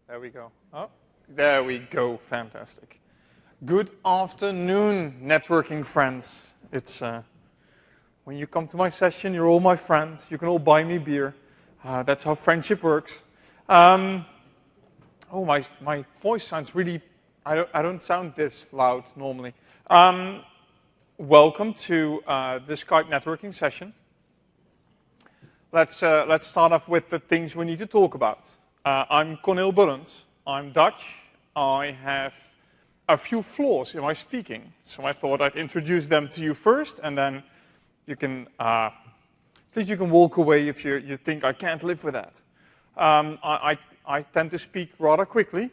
There we go. Oh, there we go. Fantastic. Good afternoon, networking friends. It's when you come to my session, you're all my friends. You can all buy me beer. That's how friendship works. Oh, my voice sounds really. I don't sound this loud normally. Welcome to the Skype networking session. Let's start off with the things we need to talk about. I'm Cornel Bullens. I'm Dutch. I have a few flaws in my speaking, so I thought I'd introduce them to you first, and then you can, at least you can walk away if you think I can't live with that. I tend to speak rather quickly.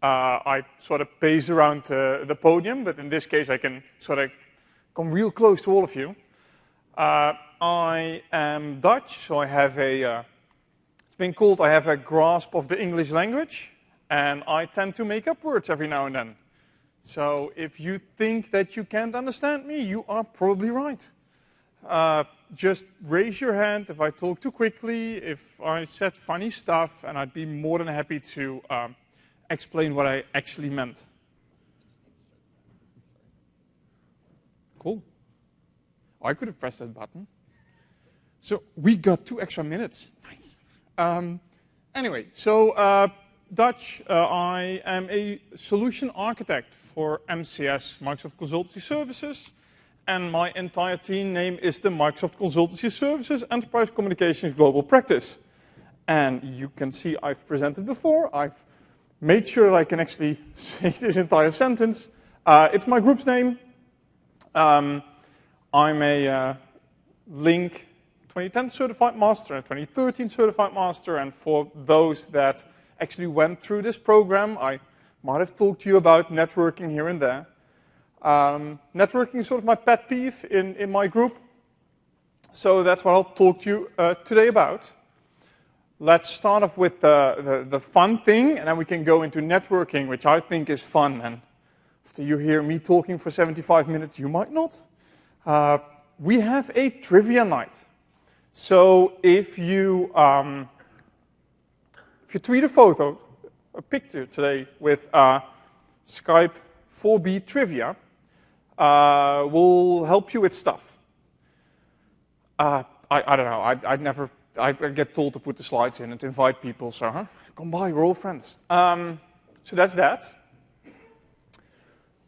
I sort of pace around the podium, but in this case I can sort of come real close to all of you. I am Dutch, so I have it's been called I have a grasp of the English language, and I tend to make up words every now and then. So if you think that you can't understand me, you are probably right. Just raise your hand if I talk too quickly, if I said funny stuff, and I'd be more than happy to explain what I actually meant. Cool. I could have pressed that button. So we got 2 extra minutes. Nice. Anyway, so Dutch, I am a solution architect for MCS, Microsoft Consultancy Services, and my entire team name is the Microsoft Consultancy Services Enterprise Communications Global Practice. And you can see I've presented before. I've made sure that I can actually say this entire sentence. It's my group's name. I'm a Link 2010 Certified Master and 2013 Certified Master, and for those that actually went through this program, I might have talked to you about networking here and there. Networking is sort of my pet peeve in my group, so that's what I'll talk to you today about. Let's start off with the fun thing, and then we can go into networking, which I think is fun, and after you hear me talking for 75 minutes, you might not. We have a trivia night. So if you tweet a picture today with Skype 4B trivia, we'll help you with stuff. I don't know. I get told to put the slides in and to invite people. So come by, we're all friends. So that's that.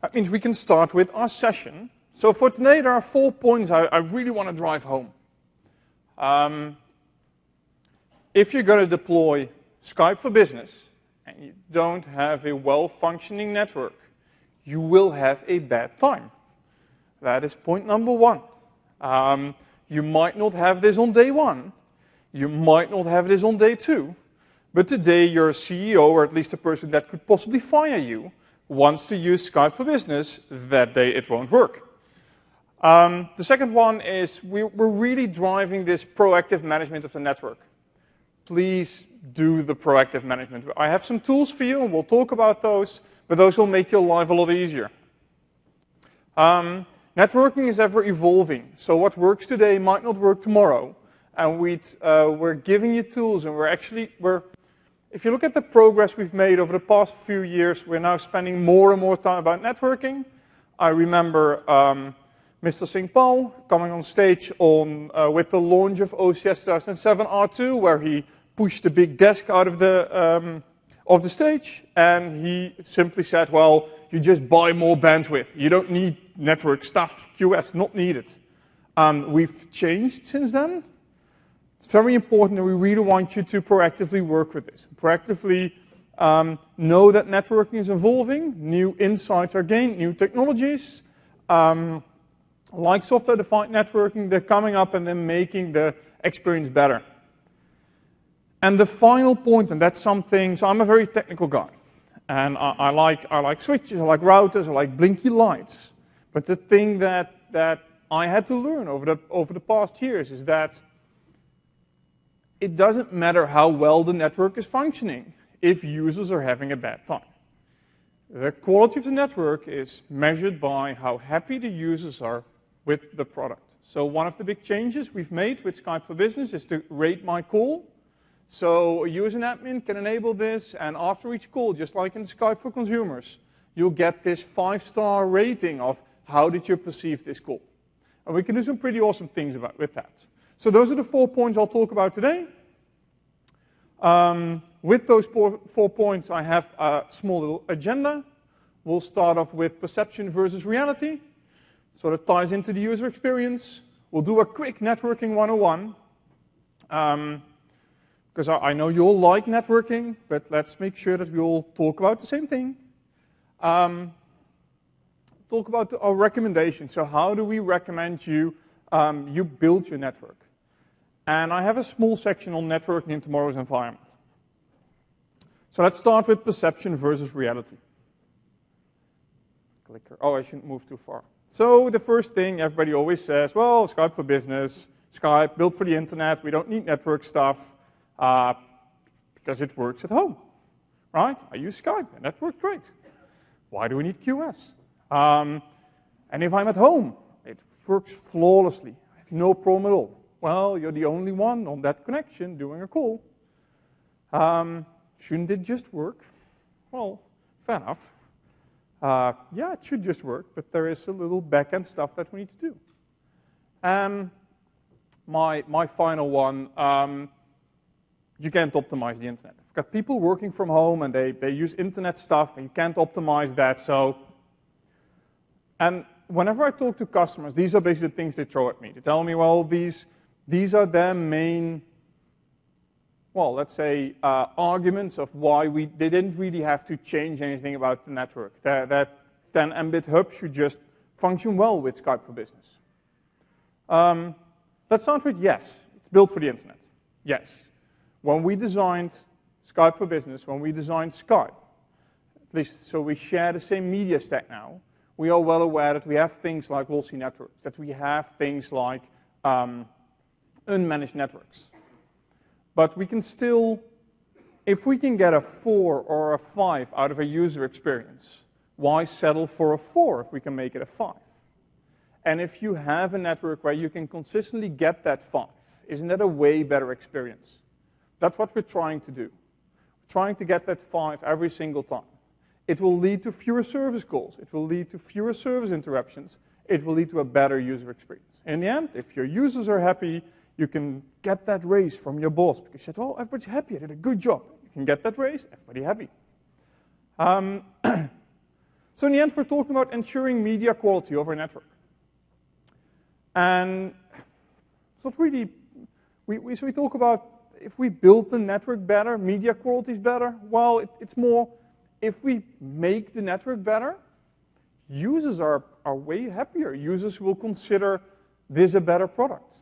That means we can start with our session. So for today, there are 4 points I really want to drive home. If you're going to deploy Skype for Business and you don't have a well-functioning network, you will have a bad time. That is point number 1. You might not have this on day 1. You might not have this on day 2. But today, your CEO, or at least the person that could possibly fire you, wants to use Skype for Business. That day, it won't work. The second one is we're really driving this proactive management of the network. Please do the proactive management. I have some tools for you, and we'll talk about those, but those will make your life a lot easier. Networking is ever evolving, so what works today might not work tomorrow. And we're giving you tools, and if you look at the progress we've made over the past few years, we're now spending more and more time about networking. I remember Mr. St. Paul coming on stage with the launch of OCS 2007 R2, where he pushed the big desk out of the stage, and he simply said, well, you just buy more bandwidth. You don't need network stuff. QS, not needed. We've changed since then. It's very important, and we really want you to proactively work with this. Proactively know that networking is evolving, new insights are gained, new technologies. Like software-defined networking, they're coming up and they're making the experience better. And the final point, and that's something, so I'm a very technical guy. And I like switches, I like routers, I like blinky lights. But the thing that I had to learn over the past years is that it doesn't matter how well the network is functioning if users are having a bad time. The quality of the network is measured by how happy the users are with the product. So one of the big changes we've made with Skype for Business is to rate my call. So you as an admin can enable this, and after each call, just like in Skype for consumers, you'll get this 5-star rating of how did you perceive this call. And we can do some pretty awesome things with that. So those are the 4 points I'll talk about today. With those 4 points, I have a small little agenda. We'll start off with perception versus reality. So that ties into the user experience. We'll do a quick networking 101. Because I know you all like networking, but let's make sure that we all talk about the same thing. Talk about our recommendations. So how do we recommend you build your network? And I have a small section on networking in tomorrow's environment. So let's start with perception versus reality. Clicker. Oh, I shouldn't move too far. So the first thing everybody always says, well, Skype for business, Skype built for the internet, we don't need network stuff. Because it works at home, right? I use Skype, and that worked great. Why do we need QS? And if I'm at home, it works flawlessly. I have no problem at all. Well, you're the only one on that connection doing a call. Shouldn't it just work? Well, fair enough. Yeah, it should just work, but there is a little back-end stuff that we need to do. My final one, you can't optimize the internet. I've got people working from home and they use internet stuff and you can't optimize that. So, and whenever I talk to customers, these are basically the things they throw at me. They tell me, well, these are their main, well, let's say, arguments of why they didn't really have to change anything about the network. That 10 Mbit hub should just function well with Skype for Business. Let's start with yes, it's built for the internet. Yes. When we designed Skype for Business, when we designed Skype, at least so we share the same media stack now, we are well aware that we have things like lossy networks, that we have things like unmanaged networks. But we can still, if we can get a 4 or a 5 out of a user experience, why settle for a 4 if we can make it a 5? And if you have a network where you can consistently get that 5, isn't that a way better experience? That's what we're trying to do. We're trying to get that 5 every single time. It will lead to fewer service calls. It will lead to fewer service interruptions. It will lead to a better user experience. In the end, if your users are happy, you can get that raise from your boss because you said, well, everybody's happy, I did a good job. You can get that raise, everybody happy. So in the end, we're talking about ensuring media quality over a network. And it's not really, we talk about if we build the network better, media quality is better. Well, it's more, if we make the network better, users are way happier. Users will consider this a better product.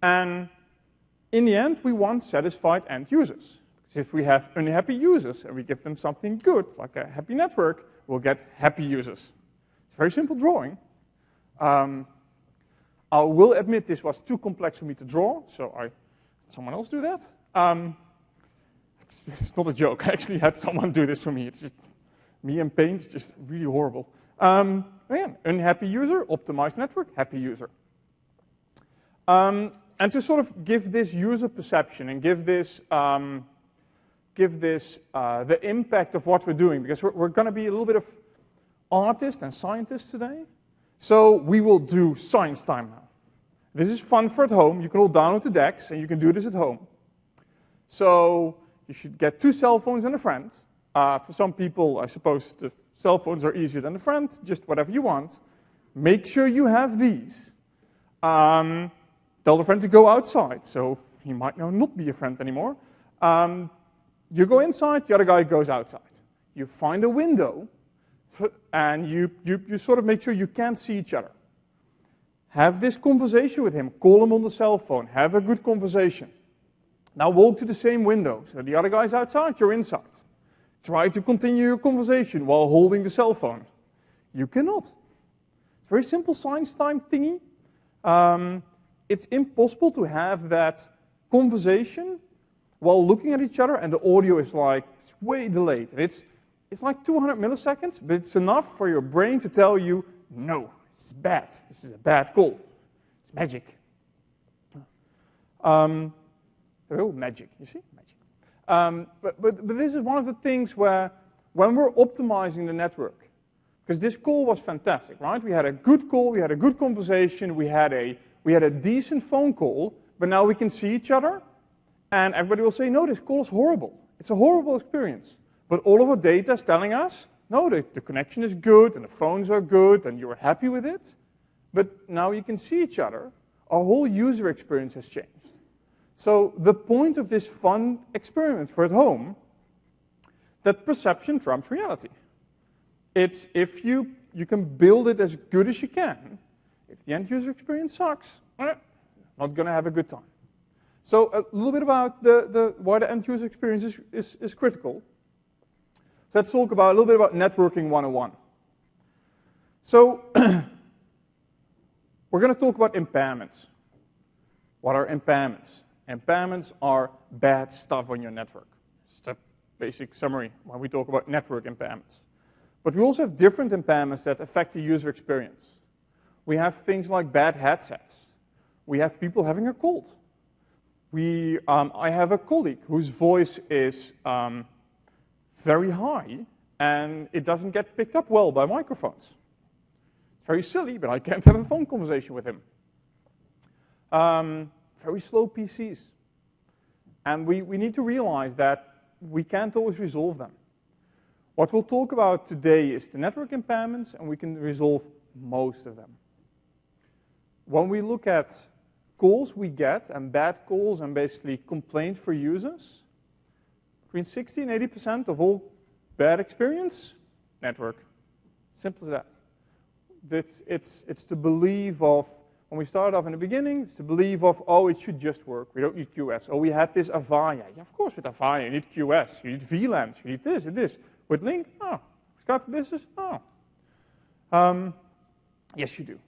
And in the end, we want satisfied end users. Because if we have unhappy users and we give them something good, like a happy network, we'll get happy users. It's a very simple drawing. I will admit this was too complex for me to draw, so someone else do that? It's not a joke. I actually had someone do this for me. It's just, me and paint is just really horrible. Again, unhappy user, optimized network, happy user. And to sort of give this user perception and give this the impact of what we're doing, because we're going to be a little bit of artist and scientist today. So we will do science time now. This is fun for at home. You can all download the decks, and you can do this at home. So you should get 2 cell phones and a friend. For some people, I suppose the cell phones are easier than the friend, just whatever you want. Make sure you have these. Tell the friend to go outside, so he might now not be a friend anymore. You go inside, the other guy goes outside. You find a window, and you sort of make sure you can't see each other. Have this conversation with him. Call him on the cell phone. Have a good conversation. Now walk to the same window. So the other guy's outside, you're inside. Try to continue your conversation while holding the cell phone. You cannot. It's a very simple science time thingy. It's impossible to have that conversation while looking at each other, and the audio is like, it's way delayed. And it's like 200 milliseconds, but it's enough for your brain to tell you, no, this is bad. This is a bad call. It's magic. Oh, magic, you see? Magic. But this is one of the things where, when we're optimizing the network, because this call was fantastic, right? We had a good call, we had a good conversation, we had a decent phone call, but now we can see each other, and everybody will say, no, this call is horrible. It's a horrible experience. But all of our data is telling us, no, the connection is good, and the phones are good, and you're happy with it. But now you can see each other. Our whole user experience has changed. So the point of this fun experiment for at home, that perception trumps reality. It's if you can build it as good as you can. If the end user experience sucks, not going to have a good time. So a little bit about why the end user experience is critical. Let's talk a little bit about networking 101. So we're going to talk about impairments. What are impairments? Impairments are bad stuff on your network. It's the basic summary when we talk about network impairments. But we also have different impairments that affect the user experience. We have things like bad headsets. We have people having a cold. I have a colleague whose voice is very high, and it doesn't get picked up well by microphones. It's very silly, but I can't have a phone conversation with him. Very slow PCs. And we need to realize that we can't always resolve them. What we'll talk about today is the network impairments, and we can resolve most of them. When we look at calls we get, and bad calls, and basically complaints for users, between 60 and 80% of all bad experience, network. Simple as that. It's the belief of, when we started off in the beginning, it's the belief of, oh, it should just work. We don't need QS. Oh, we had this Avaya. Yeah, of course, with Avaya, you need QS. You need VLANs. You need this and this. With Link, oh. Skype for Business, oh. Yes, you do.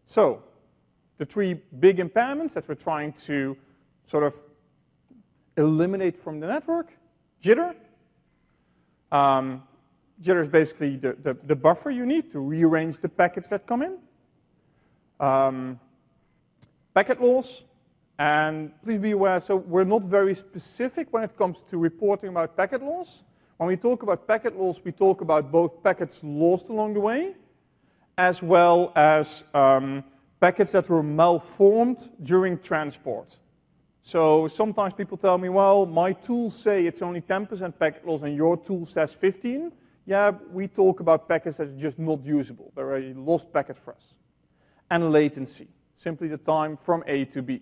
So, the three big impairments that we're trying to sort of eliminate from the network: jitter. Jitter is basically the buffer you need to rearrange the packets that come in. Packet loss, and please be aware, so we're not very specific when it comes to reporting about packet loss. When we talk about packet loss, we talk about both packets lost along the way, as well as packets that were malformed during transport. So sometimes people tell me, well, my tools say it's only 10% packet loss and your tool says 15. Yeah, we talk about packets that are just not usable. They're a lost packet for us. And latency, simply the time from A to B.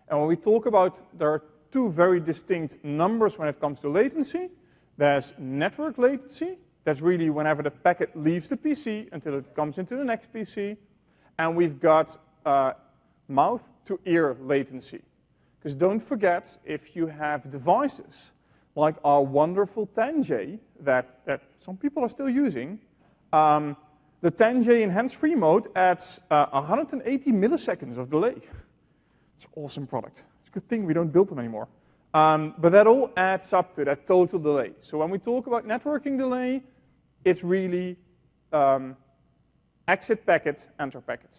And when we talk about, there are two very distinct numbers when it comes to latency. There's network latency. That's really whenever the packet leaves the PC until it comes into the next PC. And we've got mouth-to-ear latency. Because don't forget, if you have devices like our wonderful 10J that some people are still using, the 10J in hands-free mode adds 180 milliseconds of delay. It's an awesome product. It's a good thing we don't build them anymore. But that all adds up to that total delay. So when we talk about networking delay, it's really exit packet, enter packet.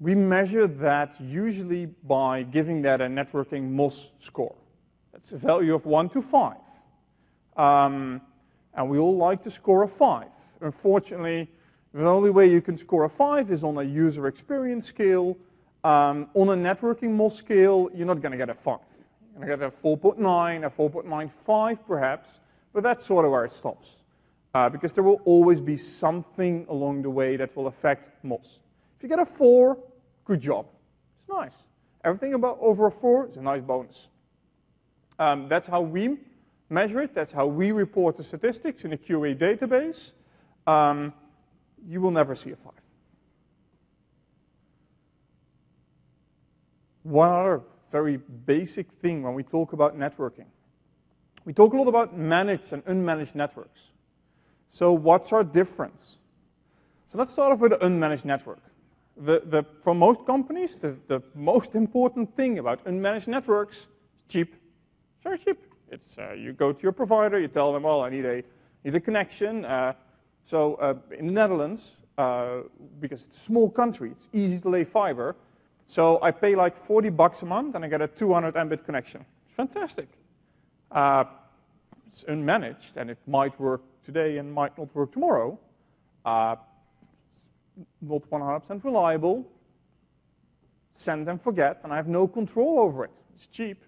We measure that usually by giving that a networking MOS score. That's a value of 1 to 5. And we all like to score a 5. Unfortunately, the only way you can score a 5 is on a user experience scale. On a networking MOS scale, you're not going to get a 5. You're going to get a 4.9, a 4.95 perhaps, but that's sort of where it stops. Because there will always be something along the way that will affect MOS. If you get a 4, good job. It's nice. Everything over a 4 is a nice bonus. That's how we measure it. That's how we report the statistics in a QA database. You will never see a 5. One other very basic thing when we talk about networking. We talk a lot about managed and unmanaged networks. So what's our difference? So let's start off with the unmanaged network. For most companies, the most important thing about unmanaged networks is cheap. It's very cheap. It's you go to your provider, you tell them, well, I need a connection. In the Netherlands, because it's a small country, it's easy to lay fiber. So I pay like $40 a month, and I get a 200 Mbit connection. It's fantastic. It's unmanaged, and it might work today and might not work tomorrow. Not 100% reliable. Send and forget, and I have no control over it. It's cheap.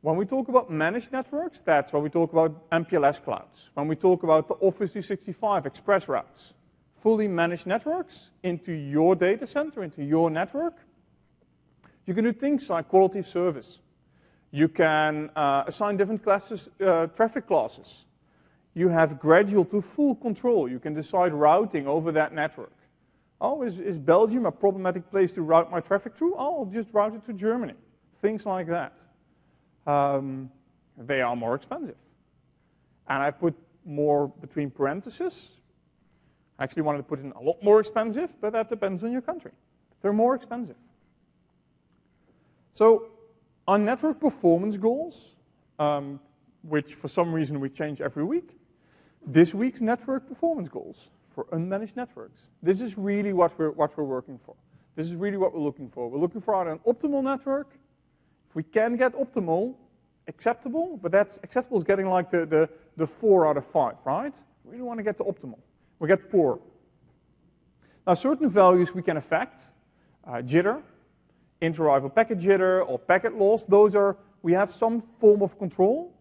When we talk about managed networks, that's when we talk about MPLS clouds. When we talk about the Office 365 Express routes, fully managed networks into your data center, into your network, you can do things like quality of service. You can assign different classes, traffic classes. You have gradual to full control. You can decide routing over that network. Oh, is Belgium a problematic place to route my traffic through? Oh, I'll just route it to Germany. Things like that. They are more expensive. And I put more between parentheses. I actually wanted to put in a lot more expensive, but that depends on your country. They're more expensive. So our network performance goals, which for some reason we change every week, this week's network performance goals for unmanaged networks. This is really what we're working for. This is really what we're looking for. We're looking for an optimal network. If we can get optimal, acceptable, but that's acceptable is getting like the 4 out of 5, right? We really want to get to optimal. We get poor. Now, certain values we can affect, jitter, inter-arrival packet jitter, or packet loss. Those are, we have some form of control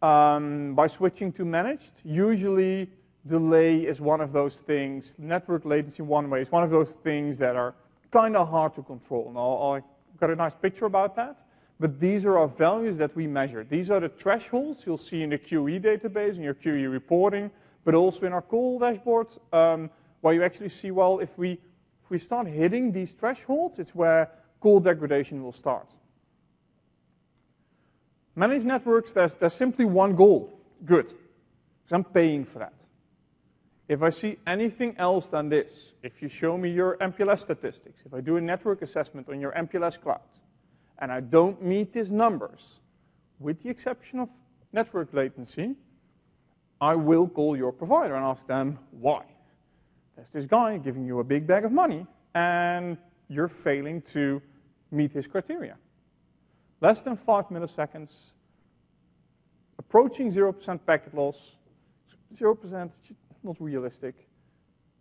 by switching to managed. Usually, delay is one of those things. Network latency one way is one of those things that are kind of hard to control. Now, I've got a nice picture about that. But these are our values that we measure. These are the thresholds you'll see in the QE database, in your QE reporting, but also in our call dashboard, where you actually see, well, if we start hitting these thresholds, it's where call degradation will start. Managed networks, there's simply one goal. Good. Because I'm paying for that. If I see anything else than this, if you show me your MPLS statistics, if I do a network assessment on your MPLS cloud, and I don't meet these numbers, with the exception of network latency, I will call your provider and ask them why. There's this guy giving you a big bag of money, and you're failing to meet his criteria. Less than 5 milliseconds, approaching 0% packet loss, 0%, not realistic,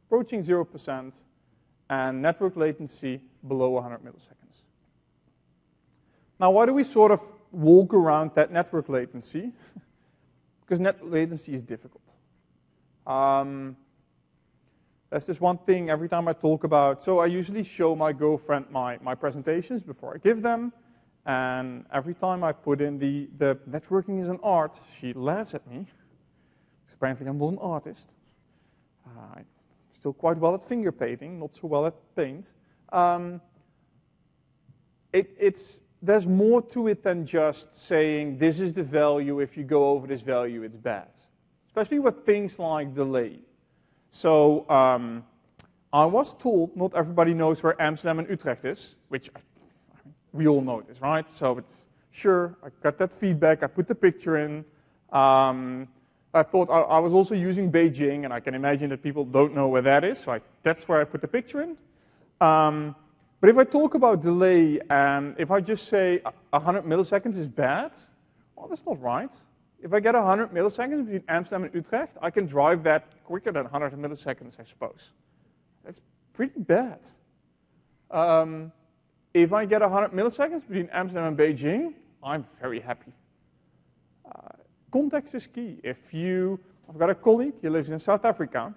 approaching 0%, and network latency below 100 milliseconds. Now, why do we sort of walk around that network latency? Because network latency is difficult. That's just one thing every time I talk about. So I usually show my girlfriend my presentations before I give them. And every time I put in the networking is an art, she laughs at me. Because apparently I'm not an artist. I'm still quite well at finger painting, not so well at paint. There's more to it than just saying this is the value, if you go over this value, it's bad. Especially with things like delay. So I was told not everybody knows where Amsterdam and Utrecht is, which we all know this, right? So it's sure, I got that feedback, I put the picture in. I thought I was also using Beijing, and I can imagine that people don't know where that is, so that's where I put the picture in. But if I talk about delay, and if I just say 100 milliseconds is bad, well, that's not right. If I get 100 milliseconds between Amsterdam and Utrecht, I can drive that quicker than 100 milliseconds, I suppose. That's pretty bad. If I get 100 milliseconds between Amsterdam and Beijing, I'm very happy. Context is key. I've got a colleague, he lives in South Africa.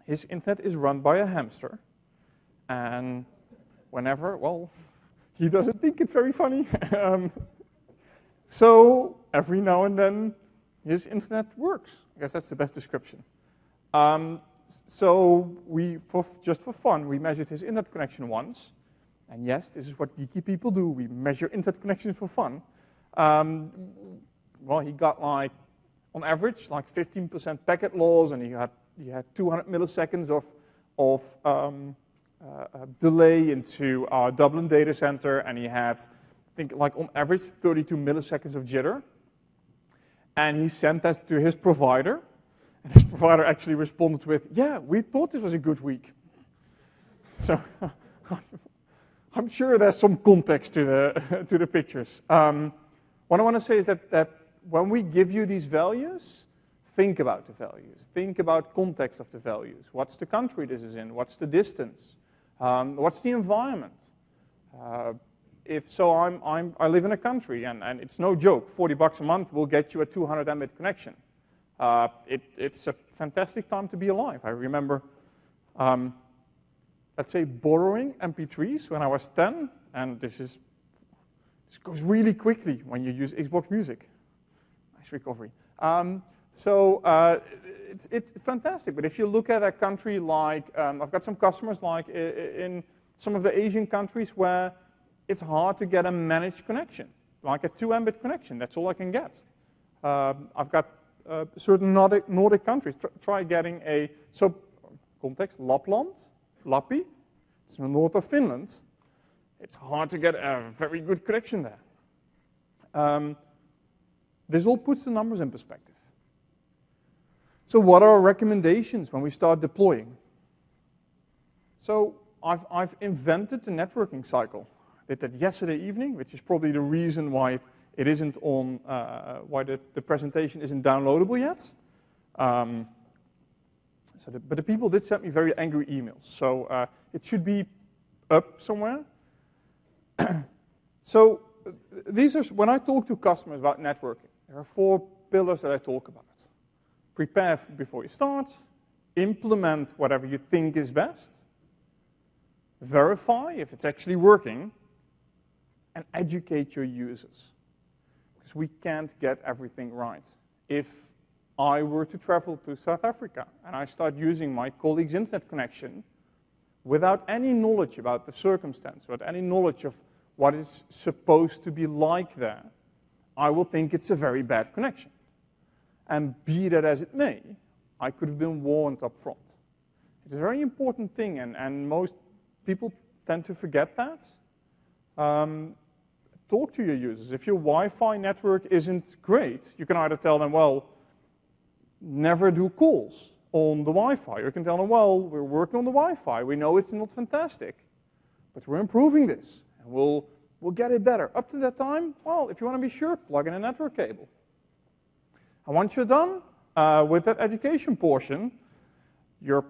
His internet is run by a hamster. And whenever, well, he doesn't think it's very funny. So every now and then, his internet works. I guess that's the best description. So just for fun, we measured his internet connection once. And yes, this is what geeky people do. We measure internet connections for fun. Well, he got on average, 15% packet loss, and he had 200 milliseconds of delay into our Dublin data center, and he had, I think, on average, 32 milliseconds of jitter. And he sent that to his provider, and his provider actually responded with, yeah, we thought this was a good week. So I'm sure there's some context to the, to the pictures. What I want to say is that when we give you these values, think about the values. Think about context of the values. What's the country this is in? What's the distance? What's the environment? If so, I live in a country, and it's no joke. $40 a month will get you a 200 Mbit connection. It's a fantastic time to be alive. I remember, let's say, borrowing MP3s when I was 10, and this goes really quickly when you use Xbox Music. Nice recovery. It's fantastic. But if you look at a country like, I've got some customers like in some of the Asian countries where it's hard to get a managed connection, like a 2 Mbit connection. That's all I can get. I've got certain Nordic countries. Try getting so context, Lappi, it's in the north of Finland. It's hard to get a very good connection there. This all puts the numbers in perspective. So what are our recommendations when we start deploying? So I've invented the networking cycle. I did that yesterday evening, which is probably the reason why it isn't on, why the presentation isn't downloadable yet. But the people did send me very angry emails, so it should be up somewhere. So these are, when I talk to customers about networking, there are 4 pillars that I talk about. Prepare before you start, implement whatever you think is best, verify if it's actually working, and educate your users. Because we can't get everything right. If I were to travel to South Africa and I start using my colleague's internet connection without any knowledge about the circumstance, without any knowledge of what it's supposed to be like there, I will think it's a very bad connection. And be that as it may, I could have been warned up front. It's a very important thing, and most people tend to forget that. Talk to your users. If your Wi-Fi network isn't great, you can either tell them, well, never do calls on the Wi-Fi. You can tell them, well, we're working on the Wi-Fi. We know it's not fantastic, but we're improving this, and we'll get it better. Up to that time, well, if you want to be sure, plug in a network cable. And once you're done with that education portion, you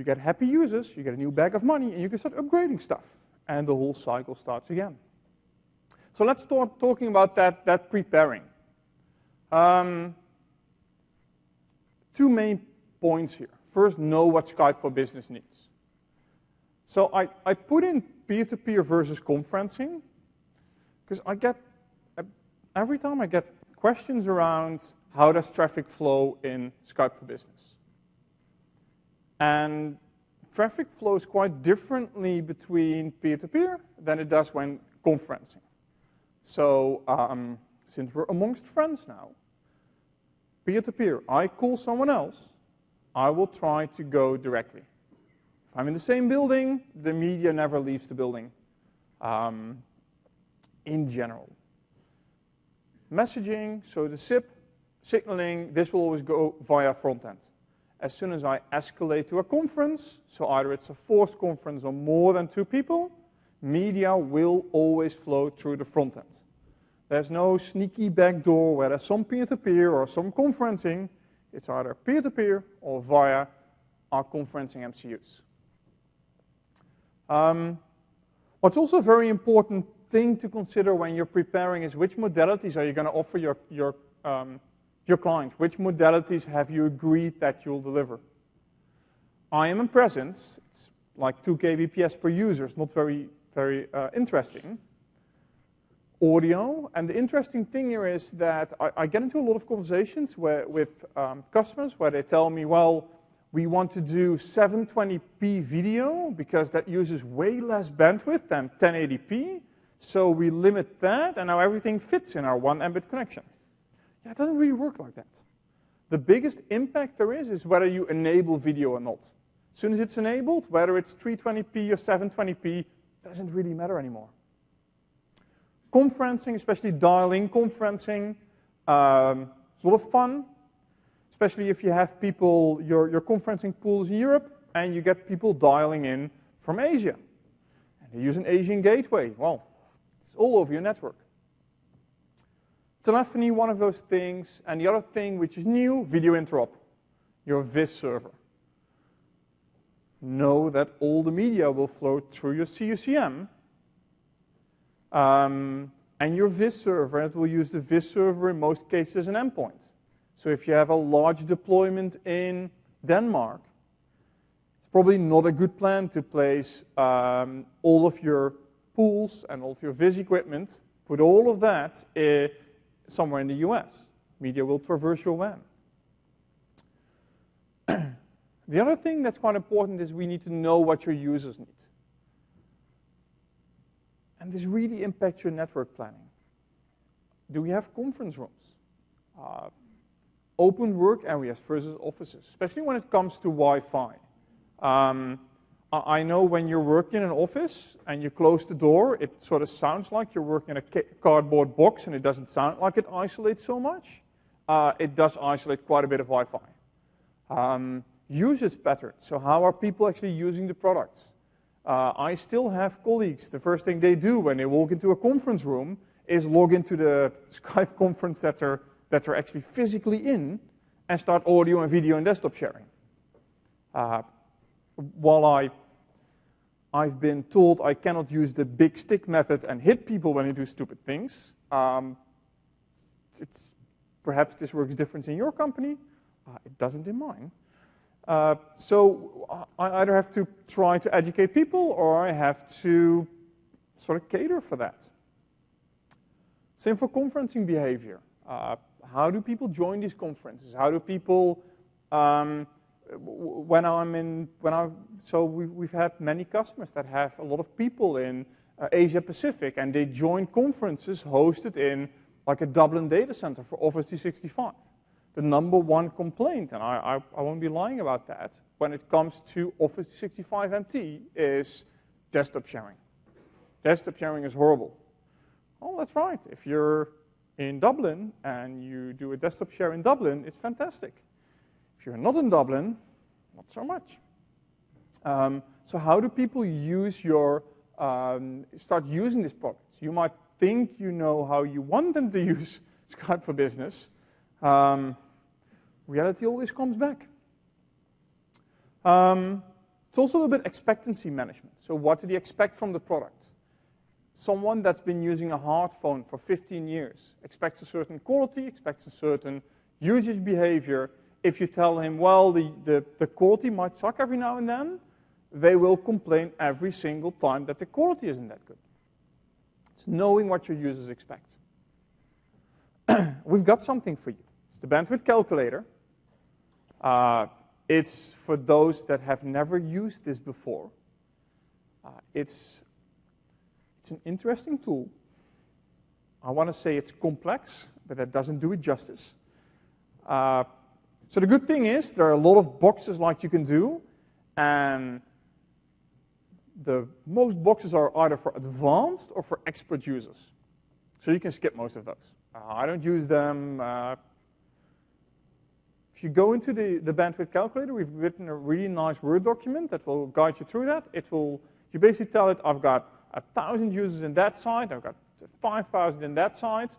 get happy users, you get a new bag of money, and you can start upgrading stuff. And the whole cycle starts again. So let's start talking about that preparing. 2 main points here. First, know what Skype for Business needs. So I put in peer-to-peer versus conferencing, because every time I get questions around how does traffic flow in Skype for Business. And traffic flows quite differently between peer-to-peer than it does when conferencing. So since we're amongst friends now, peer-to-peer, I call someone else, I will try to go directly. If I'm in the same building, the media never leaves the building in general. Messaging, so the SIP, signaling, this will always go via front end. As soon as I escalate to a conference, so either it's a forced conference or more than 2 people, media will always flow through the front end. There's no sneaky backdoor where there's some peer-to-peer or some conferencing. It's either peer-to-peer or via our conferencing MCUs. What's also a very important thing to consider when you're preparing is which modalities are you going to offer your clients? Which modalities have you agreed that you'll deliver? IM and presence, it's like 2 kbps per user. It's not very interesting. Audio, and the interesting thing here is that I get into a lot of conversations with customers where they tell me, well, we want to do 720p video because that uses way less bandwidth than 1080p, so we limit that, and now everything fits in our 1 Mbit connection. Yeah, it doesn't really work like that. The biggest impact there is whether you enable video or not. As soon as it's enabled, whether it's 320p or 720p, doesn't really matter anymore. Conferencing, especially dial-in conferencing, it's a lot of fun, especially if you have people, your conferencing pool is in Europe, and you get people dialing in from Asia. And they use an Asian gateway. Well, it's all over your network. Telephony, one of those things. And the other thing, which is new, video interop, your VIS server. Know that all the media will flow through your CUCM. And your VIS server, and it will use the VIS server in most cases as an endpoint. So if you have a large deployment in Denmark, it's probably not a good plan to place all of your pools and all of your VIS equipment, put all of that somewhere in the US. Media will traverse your WAN. The other thing that's quite important is we need to know what your users need. And this really impacts your network planning. Do we have conference rooms? Open work areas versus offices, especially when it comes to Wi-Fi. I know when you're working in an office and you close the door, it sort of sounds like you're working in a cardboard box, and it doesn't sound like it isolates so much. It does isolate quite a bit of Wi-Fi. Usage patterns, so how are people actually using the products? I still have colleagues, the first thing they do when they walk into a conference room is log into the Skype conference that they're actually physically in and start audio and video and desktop sharing. While I've been told I cannot use the big stick method and hit people when they do stupid things, perhaps this works different in your company. It doesn't in mine. So I either have to try to educate people or I have to sort of cater for that. Same for conferencing behavior. How do people join these conferences? How do people, so we've had many customers that have a lot of people in Asia Pacific, and they join conferences hosted in like a Dublin data center for Office 365. The number one complaint, and I won't be lying about that, when it comes to Office 365 MT is desktop sharing. Desktop sharing is horrible. Oh, that's right. If you're in Dublin and you do a desktop share in Dublin, it's fantastic. If you're not in Dublin, not so much. So how do people use start using these products? You might think you know how you want them to use Skype for Business. Reality always comes back. It's also a little bit expectancy management. So what do they expect from the product? Someone that's been using a hard phone for 15 years expects a certain quality, expects a certain usage behavior. If you tell him, well, the quality might suck every now and then, they will complain every single time that the quality isn't that good. It's knowing what your users expect. We've got something for you. It's the bandwidth calculator. It's for those that have never used this before. It's an interesting tool. I want to say it's complex, but that doesn't do it justice. So the good thing is there are a lot of boxes like you can do, and most boxes are either for advanced or for expert users. So you can skip most of those. I don't use them. If you go into the bandwidth calculator, we've written a really nice Word document that will guide you through that. You basically tell it, I've got 1,000 users in that site, I've got 5,000 in that site,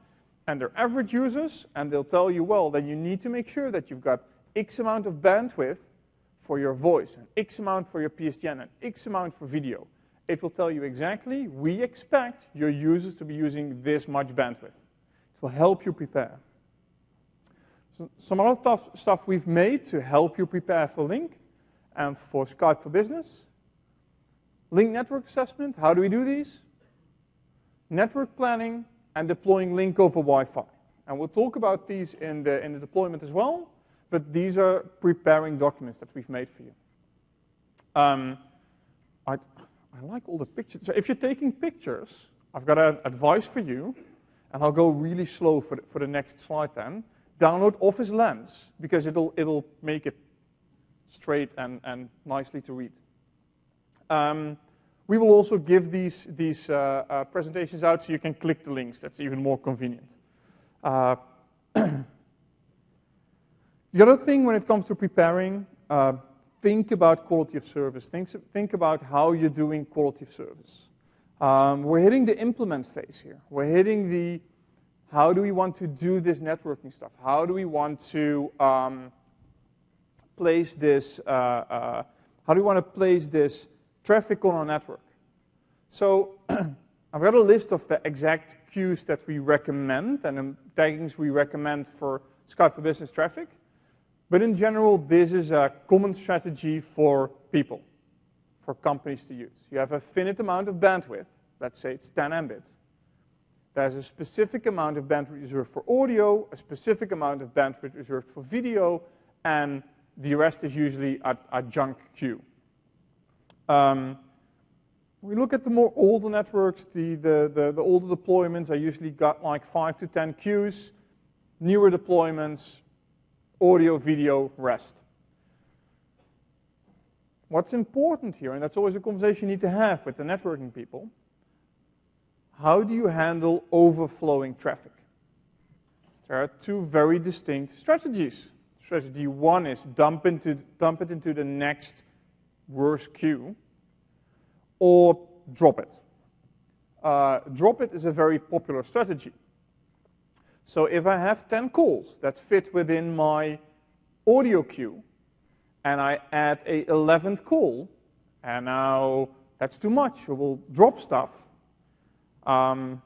and they're average users, and they'll tell you, well, then you need to make sure that you've got X amount of bandwidth for your voice, and X amount for your PSTN, and X amount for video. It will tell you exactly, we expect your users to be using this much bandwidth. It will help you prepare. So some other stuff we've made to help you prepare for Link and for Skype for Business. Link network assessment, how do we do these? Network planning and deploying Link over Wi-Fi. And we'll talk about these in the deployment as well, but these are preparing documents that we've made for you. I like all the pictures. So if you're taking pictures, I've got an advice for you, and I'll go really slow for the next slide then. Download Office Lens, because it'll make it straight and nicely to read. We will also give these presentations out so you can click the links. That's even more convenient. The other thing when it comes to preparing, think about quality of service. Think about how you're doing quality of service. We're hitting the implement phase here. We're hitting the how do we want to do this networking stuff? How do we want to place this? How do we want to place this traffic on our network? So I've got a list of the exact queues that we recommend and the taggings we recommend for Skype for Business traffic. But in general, this is a common strategy for people, for companies to use. You have a finite amount of bandwidth. Let's say it's 10 Mbit. There's a specific amount of bandwidth reserved for audio, a specific amount of bandwidth reserved for video, and the rest is usually a junk queue. We look at the more older networks, the older deployments, I usually got like 5 to 10 queues. Newer deployments, audio, video, rest. What's important here, and that's always a conversation you need to have with the networking people, how do you handle overflowing traffic? There are two very distinct strategies. Strategy one is dump it into the next worst queue, or drop it. Drop it is a very popular strategy. So if I have 10 calls that fit within my audio queue, and I add a 11th call, and now that's too much, I will drop stuff. So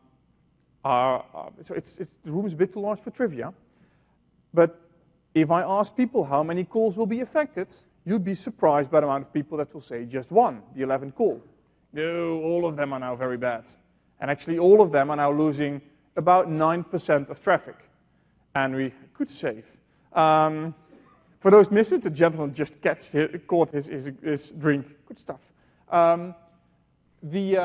the room is a bit too large for trivia. But if I ask people how many calls will be affected, you'll be surprised by the amount of people that will say just one, the 11th call. No, all of them are now very bad. And actually all of them are now losing about 9% of traffic. And we could save. For those missed it, the gentleman just caught his drink. Good stuff. We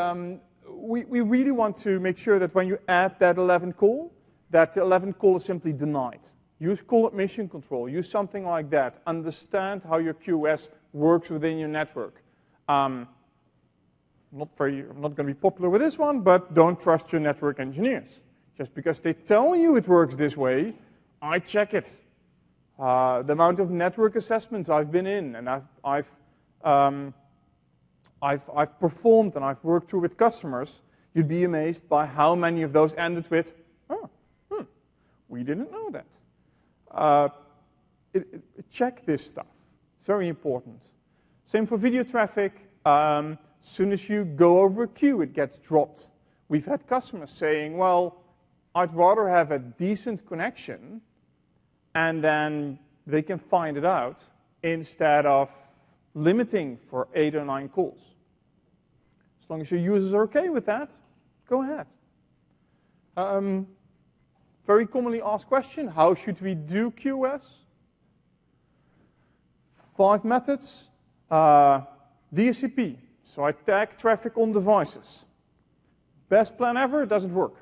really want to make sure that when you add that 11th call, that the 11th call is simply denied. Use call admission control. Use something like that. Understand how your QoS works within your network. I'm not going to be popular with this one, but don't trust your network engineers. Just because they tell you it works this way, I check it. The amount of network assessments I've been in, and I've performed and I've worked through with customers, you'd be amazed by how many of those ended with, we didn't know that. Check this stuff. It's very important. Same for video traffic. As soon as you go over a queue, it gets dropped. We've had customers saying, well, I'd rather have a decent connection and then they can find it out instead of limiting for 8 or 9 calls. As long as your users are okay with that, go ahead. Very commonly asked question, how should we do QoS? 5 methods. DHCP, so I tag traffic on devices. Best plan ever, it doesn't work.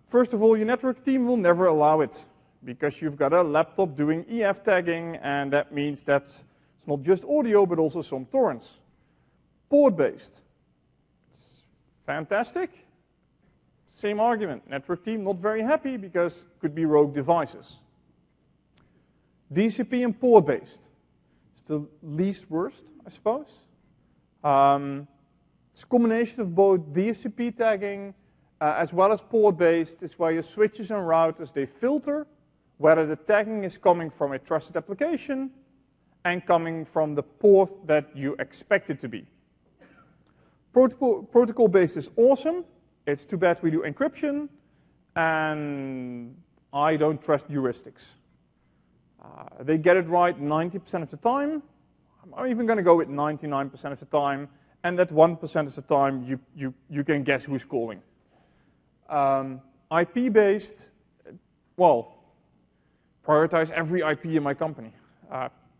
First of all, your network team will never allow it because you've got a laptop doing EF tagging, and that means that it's not just audio, but also some torrents. Port-based. It's fantastic. Same argument. Network team not very happy because could be rogue devices. DCP and port-based. It's the least worst, I suppose. It's a combination of both DHCP tagging as well as port-based. It's where your switches and routers, they filter whether the tagging is coming from a trusted application and coming from the port that you expect it to be. Protocol-based is awesome. It's too bad we do encryption, and I don't trust heuristics. They get it right 90% of the time. I'm even going to go with 99% of the time, and that 1% of the time you can guess who's calling. IP-based, well, prioritize every IP in my company.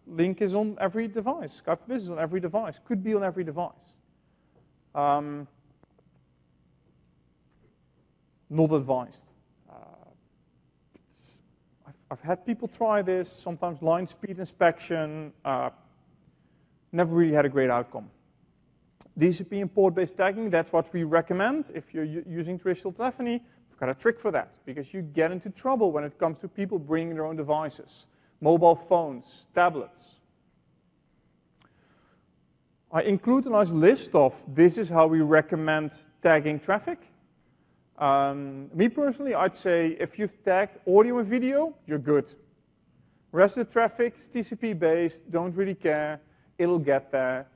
Link is on every device. Skype for Business is on every device. Could be on every device. Not advised. I've had people try this, sometimes line speed inspection, never really had a great outcome. DCP and port-based tagging, that's what we recommend. If you're using traditional telephony, we've got a trick for that, because you get into trouble when it comes to people bringing their own devices, mobile phones, tablets. I include a nice list of this is how we recommend tagging traffic. Me personally, I'd say if you've tagged audio and video, you're good. Rest of the traffic is TCP-based, don't really care, it'll get there.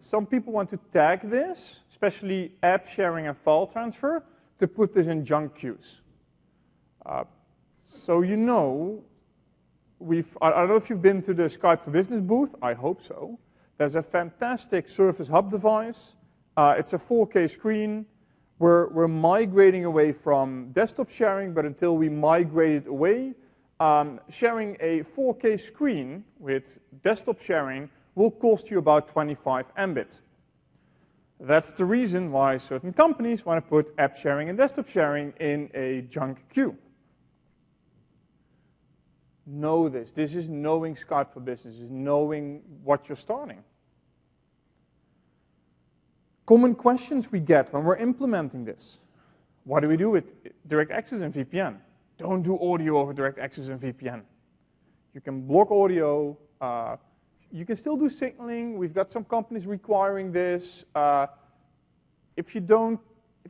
Some people want to tag this, especially app sharing and file transfer, to put this in junk queues. So you know, I don't know if you've been to the Skype for Business booth, I hope so. There's a fantastic Surface Hub device. It's a 4K screen. We're migrating away from desktop sharing, but until we migrate it away, sharing a 4K screen with desktop sharing will cost you about 25 Mbit. That's the reason why certain companies want to put app sharing and desktop sharing in a junk queue. Know this. This is knowing Skype for Business, is knowing what you're starting. Common questions we get when we're implementing this. What do we do with direct access and VPN? Don't do audio over direct access and VPN. You can block audio. You can still do signaling. We've got some companies requiring this. If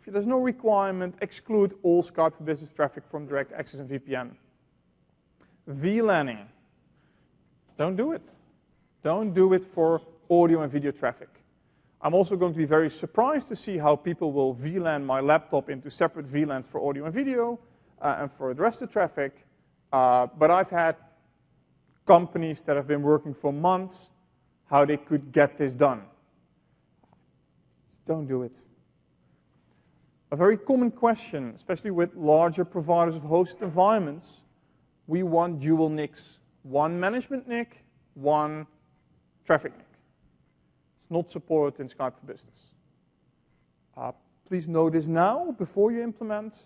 there's no requirement, exclude all Skype for Business traffic from direct access and VPN. VLANing. Don't do it. Don't do it for audio and video traffic. I'm also going to be very surprised to see how people will VLAN my laptop into separate VLANs for audio and video and for the rest of the traffic. But I've had companies that have been working for months how they could get this done. Don't do it. A very common question, especially with larger providers of hosted environments, we want dual NICs. One management NIC, one traffic NIC. It's not supported in Skype for Business. Please know this now before you implement.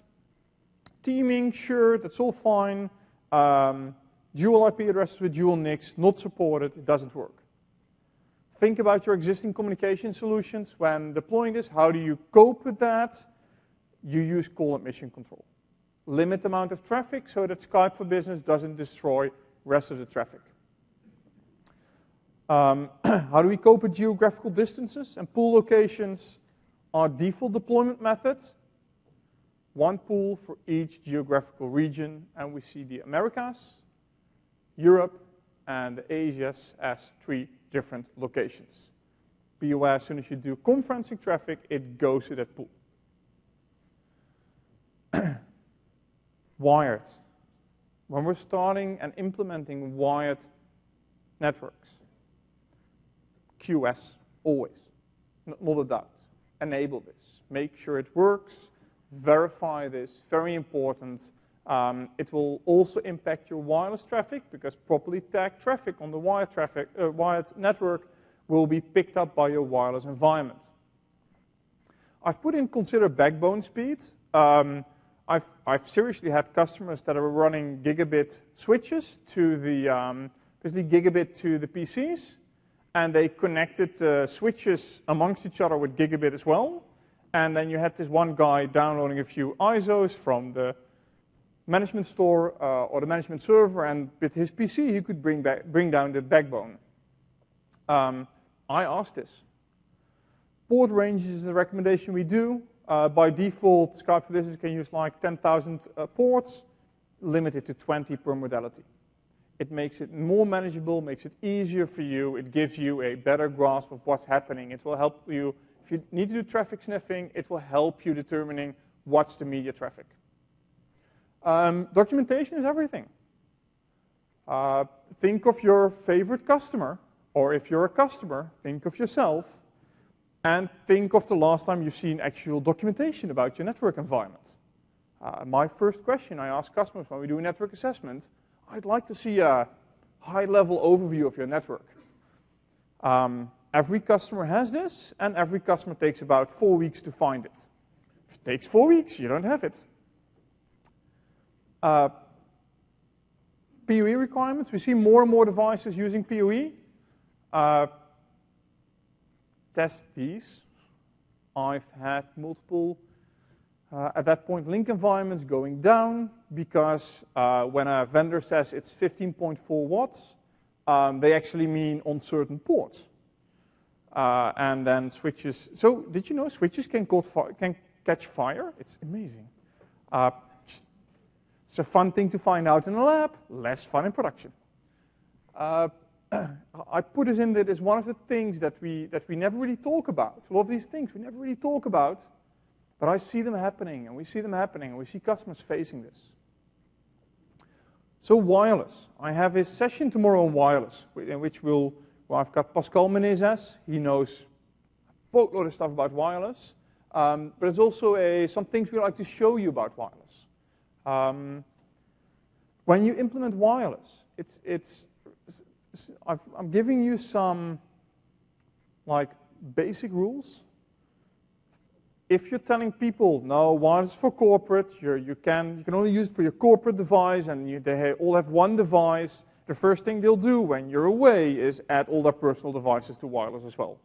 Teaming, sure, that's all fine. Dual IP addresses with dual NICs, not supported, it doesn't work. Think about your existing communication solutions when deploying this. How do you cope with that? You use call admission control. Limit the amount of traffic so that Skype for Business doesn't destroy the rest of the traffic. How do we cope with geographical distances and pool locations? Our default deployment method, one pool for each geographical region, and we see the Americas, Europe, and the Asias as 3 different locations. Be aware, as soon as you do conferencing traffic, it goes to that pool. Wired. When we're starting and implementing wired networks, QS, always, not a doubt. Enable this. Make sure it works. Verify this. Very important. It will also impact your wireless traffic because properly tagged traffic on the wired network will be picked up by your wireless environment. I've put in consider backbone speed. I've seriously had customers that are running gigabit switches to the, basically gigabit to the PCs, and they connected switches amongst each other with gigabit as well. And then you had this one guy downloading a few ISOs from the management store or the management server, and with his PC he could bring down the backbone. I asked this. Port ranges is a recommendation we do. By default, Skype for Business can use like 10,000 ports, limited to 20 per modality. It makes it more manageable, makes it easier for you. It gives you a better grasp of what's happening. It will help you, if you need to do traffic sniffing, it will help you determining what's the media traffic. Documentation is everything. Think of your favorite customer, or if you're a customer, think of yourself, and think of the last time you've seen actual documentation about your network environment. My first question I ask customers when we do a network assessment, I'd like to see a high-level overview of your network. Every customer has this, and every customer takes about 4 weeks to find it. If it takes 4 weeks, you don't have it. PoE requirements, we see more and more devices using PoE. Test these. I've had multiple, at that point, link environments going down because when a vendor says it's 15.4 watts, they actually mean on certain ports. and then switches. So did you know switches can catch fire? It's amazing. It's a fun thing to find out in a lab, less fun in production. I put this in there as one of the things that we never really talk about. A lot of these things we never really talk about, but I see them happening, and we see them happening, and we see customers facing this. So wireless. I have a session tomorrow on wireless, in which I've got Pascal Menezes. He knows a boatload of stuff about wireless, but there's also some things we like to show you about wireless. When you implement wireless, I'm giving you some basic rules. If you're telling people, no, wireless is for corporate, you can only use it for your corporate device, and they all have one device, the first thing they'll do when you're away is add all their personal devices to wireless as well.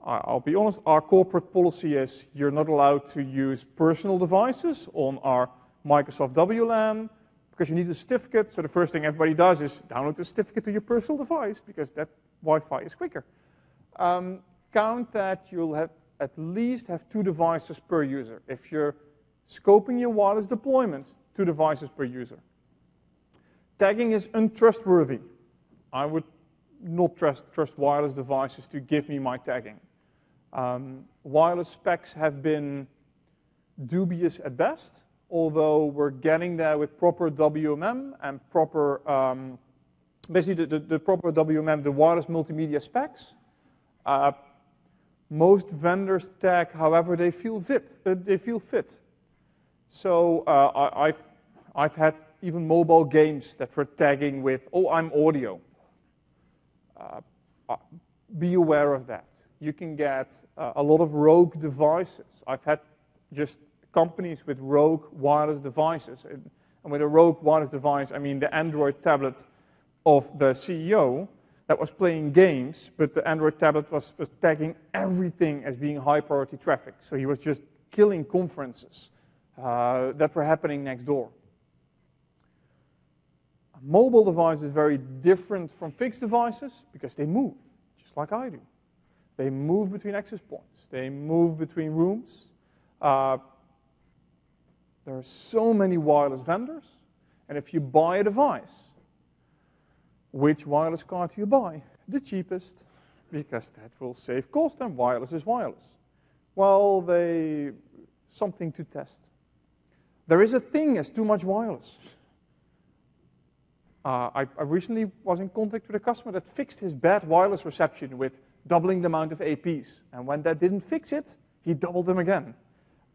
I'll be honest, our corporate policy is you're not allowed to use personal devices on our Microsoft WLAN because you need a certificate. So the first thing everybody does is download the certificate to your personal device because that Wi-Fi is quicker. Count that you'll at least have 2 devices per user. If you're scoping your wireless deployment, 2 devices per user. Tagging is untrustworthy. I would not trust wireless devices to give me my tagging. Wireless specs have been dubious at best, although we're getting there with proper WMM and proper, basically the proper WMM, the wireless multimedia specs. Most vendors tag however they feel fit. So I've had even mobile games that were tagging with, oh, I'm audio. Be aware of that. You can get a lot of rogue devices. I've had just companies with rogue wireless devices. And with a rogue wireless device, I mean the Android tablet of the CEO that was playing games, but the Android tablet was tagging everything as being high priority traffic. So he was just killing conferences that were happening next door. A mobile device is very different from fixed devices because they move, just like I do. They move between access points. They move between rooms. There are so many wireless vendors, and if you buy a device, which wireless card do you buy? The cheapest, because that will save cost, and wireless is wireless. Well, something to test. There is a thing as too much wireless. I recently was in contact with a customer that fixed his bad wireless reception with doubling the amount of APs. And when that didn't fix it, he doubled them again.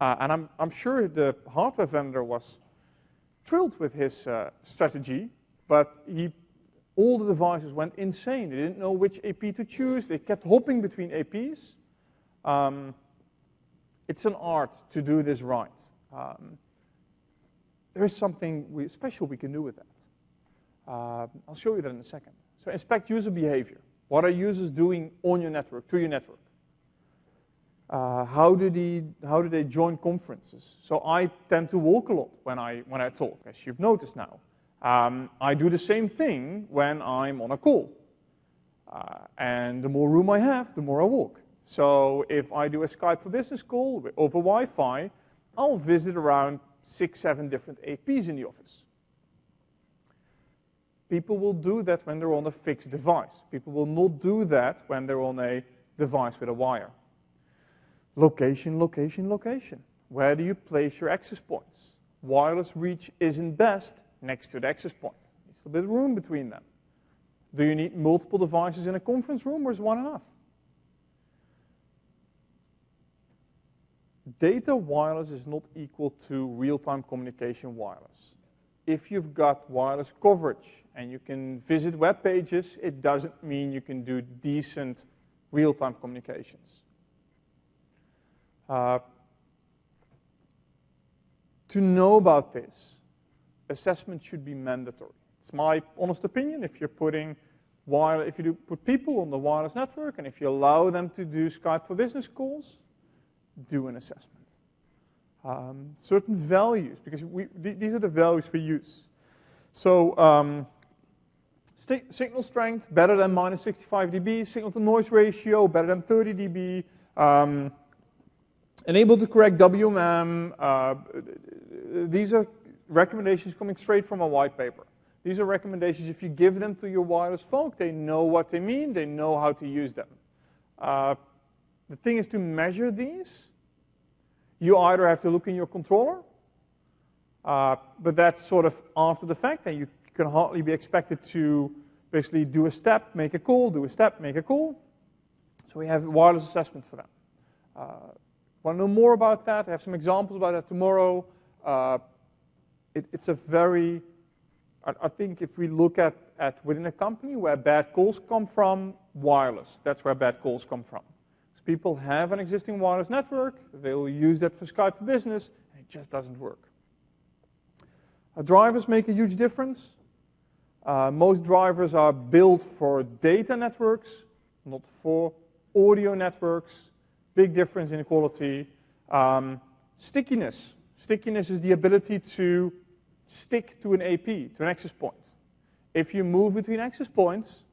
And I'm sure the hardware vendor was thrilled with his strategy, but all the devices went insane. They didn't know which AP to choose. They kept hopping between APs. It's an art to do this right. There is something special we can do with that. I'll show you that in a second. So inspect user behavior. What are users doing on your network, to your network? How do they join conferences? So I tend to walk a lot when I talk, as you've noticed now. I do the same thing when I'm on a call. And the more room I have, the more I walk. So if I do a Skype for Business call over Wi-Fi, I'll visit around 6, 7 different APs in the office. People will do that when they're on a fixed device. People will not do that when they're on a device with a wire. Location, location, location. Where do you place your access points? Wireless reach isn't best next to the access point. There's a bit of room between them. Do you need multiple devices in a conference room, or is one enough? Data wireless is not equal to real-time communication wireless. If you've got wireless coverage and you can visit web pages, it doesn't mean you can do decent real-time communications. To know about this, assessment should be mandatory. It's my honest opinion. If you put people on the wireless network, and if you allow them to do Skype for Business calls, do an assessment. Certain values, because these are the values we use. So Signal strength, better than minus 65 dB. Signal to noise ratio, better than 30 dB. Enable to correct WMM. These are recommendations coming straight from a white paper. These are recommendations, if you give them to your wireless folk, they know what they mean, they know how to use them. The thing is to measure these. You either have to look in your controller, but that's sort of after the fact, and you can hardly be expected to basically do a step, make a call, do a step, make a call. So we have wireless assessment for that. Want to know more about that? I have some examples about that tomorrow. It's a very, I think if we look at within a company where bad calls come from, wireless, that's where bad calls come from. Because people have an existing wireless network, they'll use that for Skype for Business, and it just doesn't work. Drivers make a huge difference. Most drivers are built for data networks, not for audio networks. Big difference in quality. Stickiness. Stickiness is the ability to stick to an AP, to an access point. If you move between access points,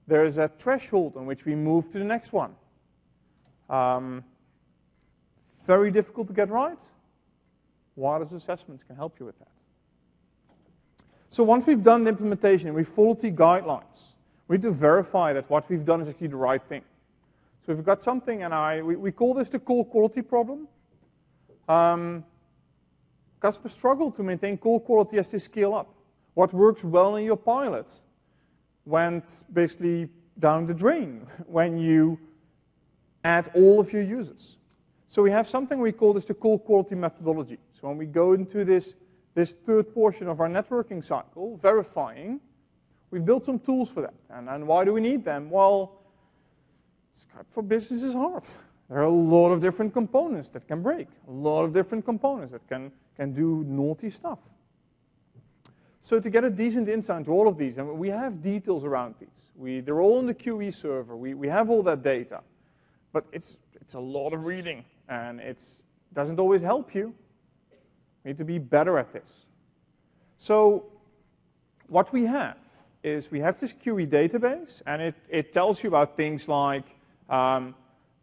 there is a threshold on which we move to the next one. Very difficult to get right. Wireless assessments can help you with that. So once we've done the implementation, we followed the guidelines. We need to verify that what we've done is actually the right thing. So if we've got something, and we call this the call quality problem. Customers struggle to maintain call quality as they scale up. What works well in your pilot went basically down the drain when you add all of your users. So we have something we call this the call quality methodology. So when we go into this third portion of our networking cycle, verifying, we've built some tools for that. And why do we need them? Well, Skype for Business is hard. There are a lot of different components that can break, a lot of different components that can do naughty stuff. So to get a decent insight into all of these, and we have details around these. They're all in the QE server. We have all that data. But it's a lot of reading, and it doesn't always help you. We need to be better at this. So what we have is we have this QE database, and it tells you about things like my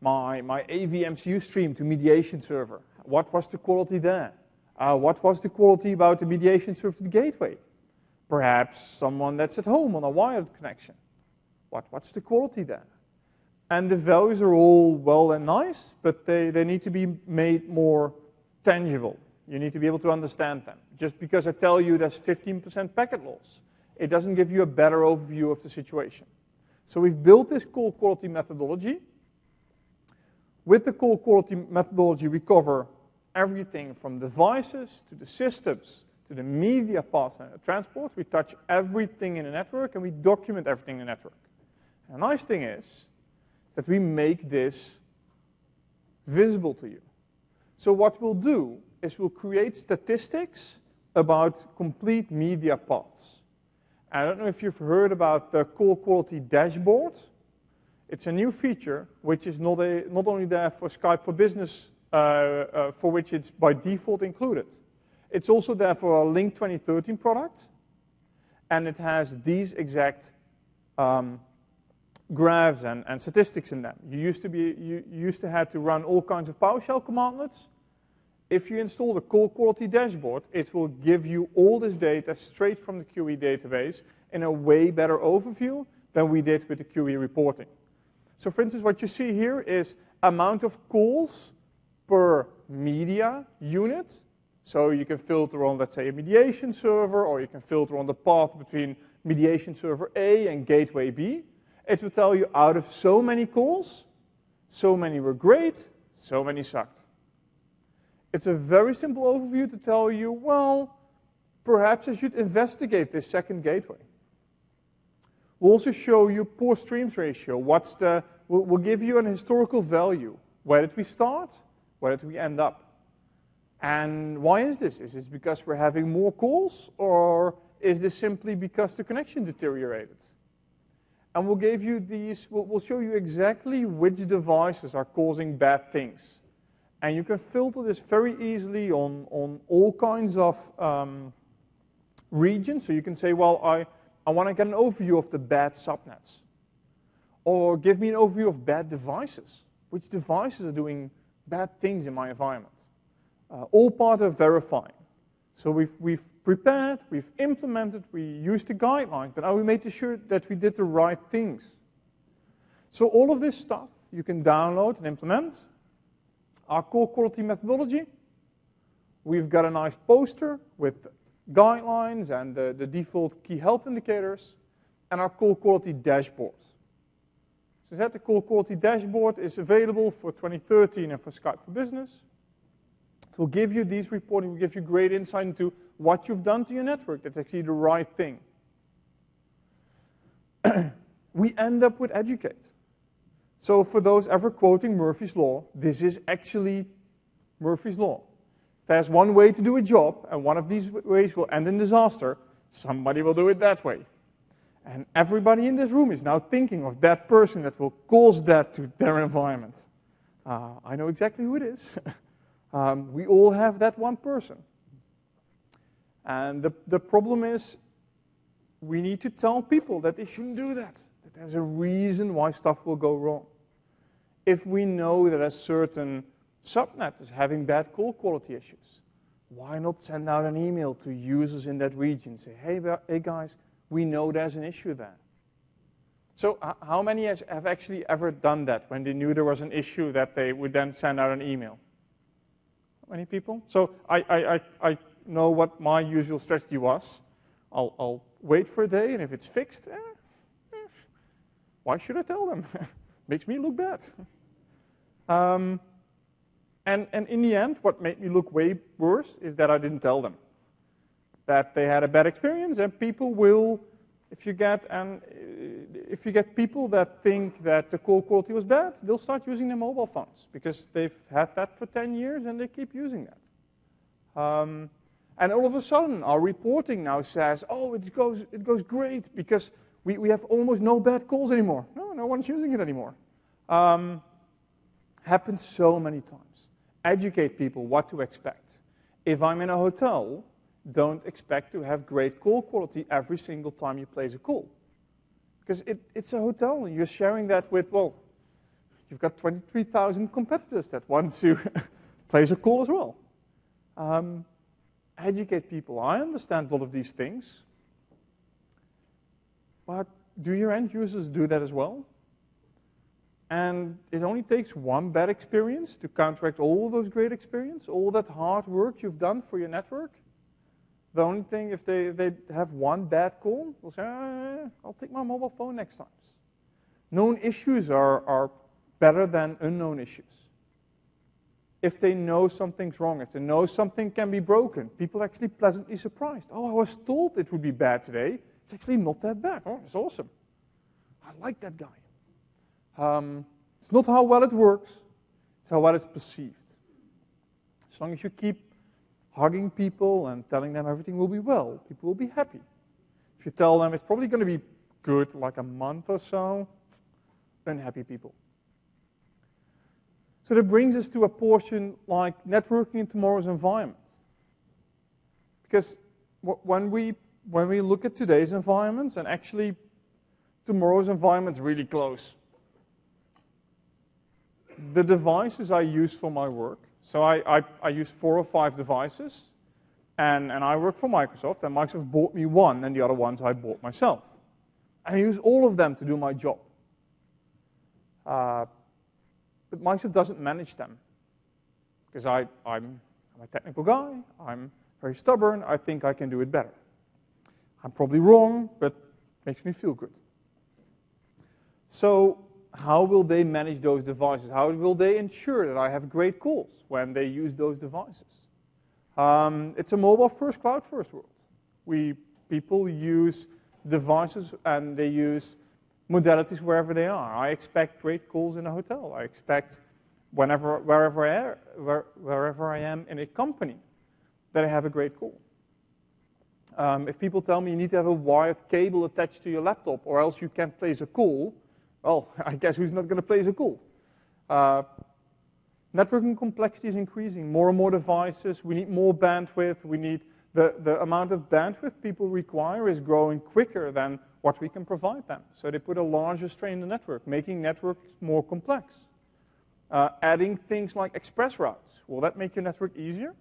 AVMCU stream to mediation server. What was the quality there? What was the quality about the mediation server to the gateway? Perhaps someone that's at home on a wired connection. What's the quality there? And the values are all well and nice, but they need to be made more tangible. You need to be able to understand them. Just because I tell you there's 15% packet loss, it doesn't give you a better overview of the situation. So we've built this call quality methodology. With the call quality methodology, we cover everything from devices to the systems to the media paths and the transport. We touch everything in the network, and we document everything in the network. And the nice thing is that we make this visible to you. So what we'll do is we'll create statistics about complete media paths. I don't know if you've heard about the call quality dashboard. It's a new feature which is not only there for Skype for Business, for which it's by default included. It's also there for our Link 2013 product, and it has these exact graphs and statistics in them. You used to have to run all kinds of PowerShell commandlets. If you install the call quality dashboard, it will give you all this data straight from the QE database in a way better overview than we did with the QE reporting. So for instance, what you see here is amount of calls per media unit. So you can filter on, let's say, a mediation server, or you can filter on the path between mediation server A and gateway B. It will tell you out of so many calls, so many were great, so many sucked. It's a very simple overview to tell you, well, perhaps I should investigate this second gateway. We'll also show you poor streams ratio. We'll give you an historical value. Where did we start? Where did we end up? And why is this? Is this because we're having more calls, or is this simply because the connection deteriorated? And we'll give you these, we'll show you exactly which devices are causing bad things. And you can filter this very easily on all kinds of regions. So you can say, well, I want to get an overview of the bad subnets. Or give me an overview of bad devices. Which devices are doing bad things in my environment? All part of verifying. So we've prepared, we've implemented, we used the guidelines, but now we made sure that we did the right things. So all of this stuff you can download and implement. Our core quality methodology. We've got a nice poster with guidelines and the default key health indicators, and our core quality dashboard. So that the core quality dashboard is available for 2013 and for Skype for Business. It will give you these reporting, will give you great insight into what you've done to your network. That's actually the right thing. We end up with educate. So for those ever quoting Murphy's Law, this is actually Murphy's Law. If there's one way to do a job, and one of these ways will end in disaster, somebody will do it that way. And everybody in this room is now thinking of that person that will cause that to their environment. I know exactly who it is. We all have that one person. And the problem is, we need to tell people that they shouldn't do that. That there's a reason why stuff will go wrong. If we know that a certain subnet is having bad call quality issues, why not send out an email to users in that region? Say, hey guys, we know there's an issue there. So how many have actually ever done that when they knew there was an issue that they would then send out an email? How many people? So I know what my usual strategy was. I'll wait for a day, and if it's fixed, why should I tell them? Makes me look bad. And in the end, what made me look way worse is that I didn't tell them that they had a bad experience, and people will, if you get people that think that the call quality was bad, they'll start using their mobile phones because they've had that for 10 years and they keep using that. And all of a sudden, our reporting now says, oh, it goes great because we have almost no bad calls anymore. No one's using it anymore. Happens so many times. Educate people what to expect. If I'm in a hotel, don't expect to have great call quality every single time you place a call. Because it's a hotel, and you're sharing that with, well, you've got 23,000 competitors that want to place a call as well. Educate people. I understand a lot of these things, but do your end users do that as well? And it only takes one bad experience to counteract all those great experience, all that hard work you've done for your network. The only thing, if they have one bad call, they'll say, I'll take my mobile phone next time. Known issues are better than unknown issues. If they know something's wrong, if they know something can be broken, people are actually pleasantly surprised. Oh, I was told it would be bad today. It's actually not that bad. Oh, it's awesome. I like that guy. It's not how well it works, it's how well it's perceived. As long as you keep hugging people and telling them everything will be well, people will be happy. If you tell them it's probably going to be good, like a month or so, unhappy people. So that brings us to a portion like networking in tomorrow's environment. Because when we look at today's environments, and actually tomorrow's environment's really close. The devices I use for my work, so I use 4 or 5 devices, and I work for Microsoft, and Microsoft bought me one, and the other ones I bought myself. And I use all of them to do my job. But Microsoft doesn't manage them, because I'm a technical guy, I'm very stubborn, I think I can do it better. I'm probably wrong, but it makes me feel good. So how will they manage those devices? How will they ensure that I have great calls when they use those devices? It's a mobile-first, cloud-first world. People use devices and they use modalities wherever they are. I expect great calls in a hotel. I expect wherever I am in a company that I have a great call. If people tell me you need to have a wired cable attached to your laptop or else you can't place a call, well, I guess who's not going to place a call? Networking complexity is increasing. More and more devices. We need more bandwidth. We need the amount of bandwidth people require is growing quicker than what we can provide them. So they put a larger strain on the network, making networks more complex. Adding things like express routes. Will that make your network easier?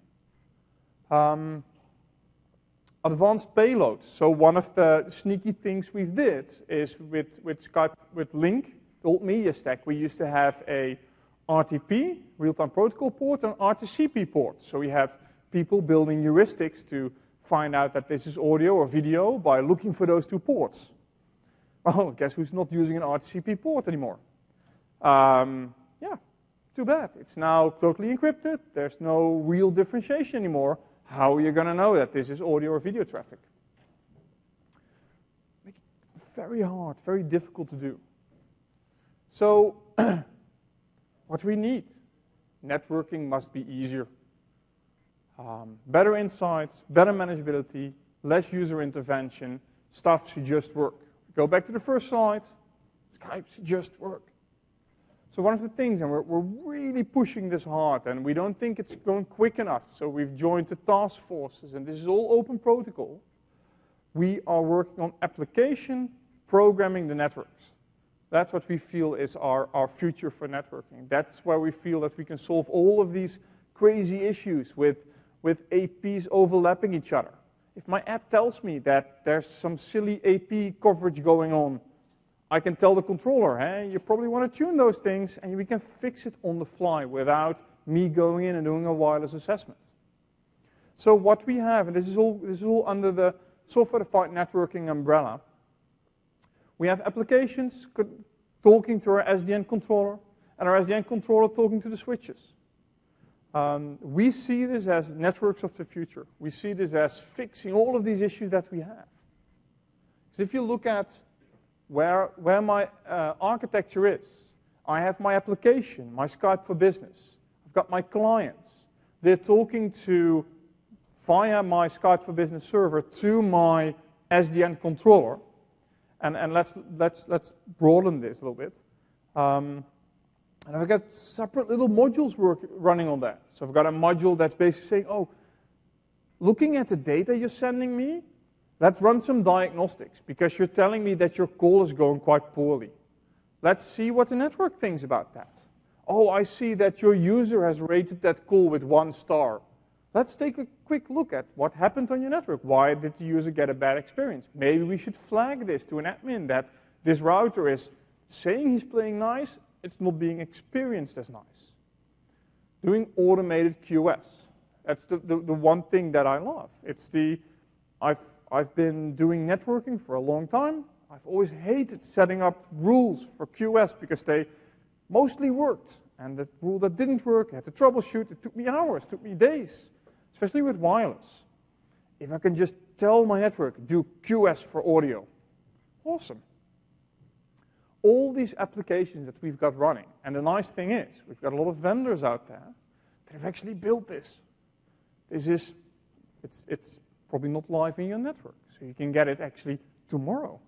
Advanced payloads. So one of the sneaky things we did is with Skype, with Link, the old media stack, we used to have a RTP, real-time protocol port, and RTCP port. So we had people building heuristics to find out that this is audio or video by looking for those two ports. Well, guess who's not using an RTCP port anymore? Yeah, too bad. It's now totally encrypted. There's no real differentiation anymore. How are you going to know that this is audio or video traffic? Make it very hard, very difficult to do. So what we need, networking must be easier. Better insights, better manageability, less user intervention, stuff should just work. Go back to the first slide, Skype should just work. So one of the things, and we're really pushing this hard, and we don't think it's going quick enough, so we've joined the task forces, and this is all open protocol. We are working on application programming the networks. That's what we feel is our future for networking. That's where we feel that we can solve all of these crazy issues with APs overlapping each other. If my app tells me that there's some silly AP coverage going on, I can tell the controller, hey, you probably want to tune those things, and we can fix it on the fly without me going in and doing a wireless assessment. So what we have, and this is all under the software-defined networking umbrella, we have applications talking to our SDN controller, and our SDN controller talking to the switches. We see this as networks of the future. We see this as fixing all of these issues that we have. Because if you look at where my architecture is, I have my application, my Skype for Business. I've got my clients. They're talking to, via my Skype for Business server, to my SDN controller. And let's broaden this a little bit. And I've got separate little modules running on that. So I've got a module that's basically saying, oh, looking at the data you're sending me, let's run some diagnostics, because you're telling me that your call is going quite poorly. Let's see what the network thinks about that. Oh, I see that your user has rated that call with 1 star. Let's take a quick look at what happened on your network. Why did the user get a bad experience? Maybe we should flag this to an admin that this router is saying he's playing nice, it's not being experienced as nice. Doing automated QS. That's the one thing that I love. It's I've been doing networking for a long time. I've always hated setting up rules for QS because they mostly worked. And the rule that didn't work, I had to troubleshoot. It took me hours, it took me days, especially with wireless. If I can just tell my network, do QS for audio, awesome. All these applications that we've got running, and the nice thing is, we've got a lot of vendors out there that have actually built this. It's probably not live in your network, so you can get it actually tomorrow.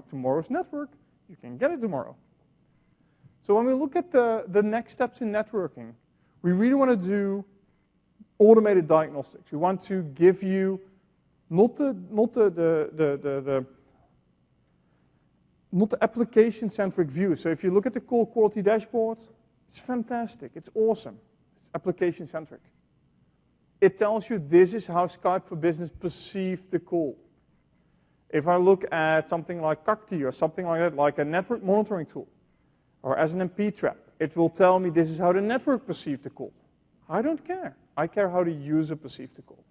Tomorrow's network, you can get it tomorrow. So when we look at the next steps in networking, we really want to do automated diagnostics. We want to give you not the application-centric view. So if you look at the call quality dashboard, it's fantastic, it's awesome. It's application-centric. It tells you this is how Skype for Business perceived the call. If I look at something like Cacti or something like that, like a network monitoring tool, or as an MP trap, it will tell me this is how the network perceived the call. I don't care. I care how the user perceived the call.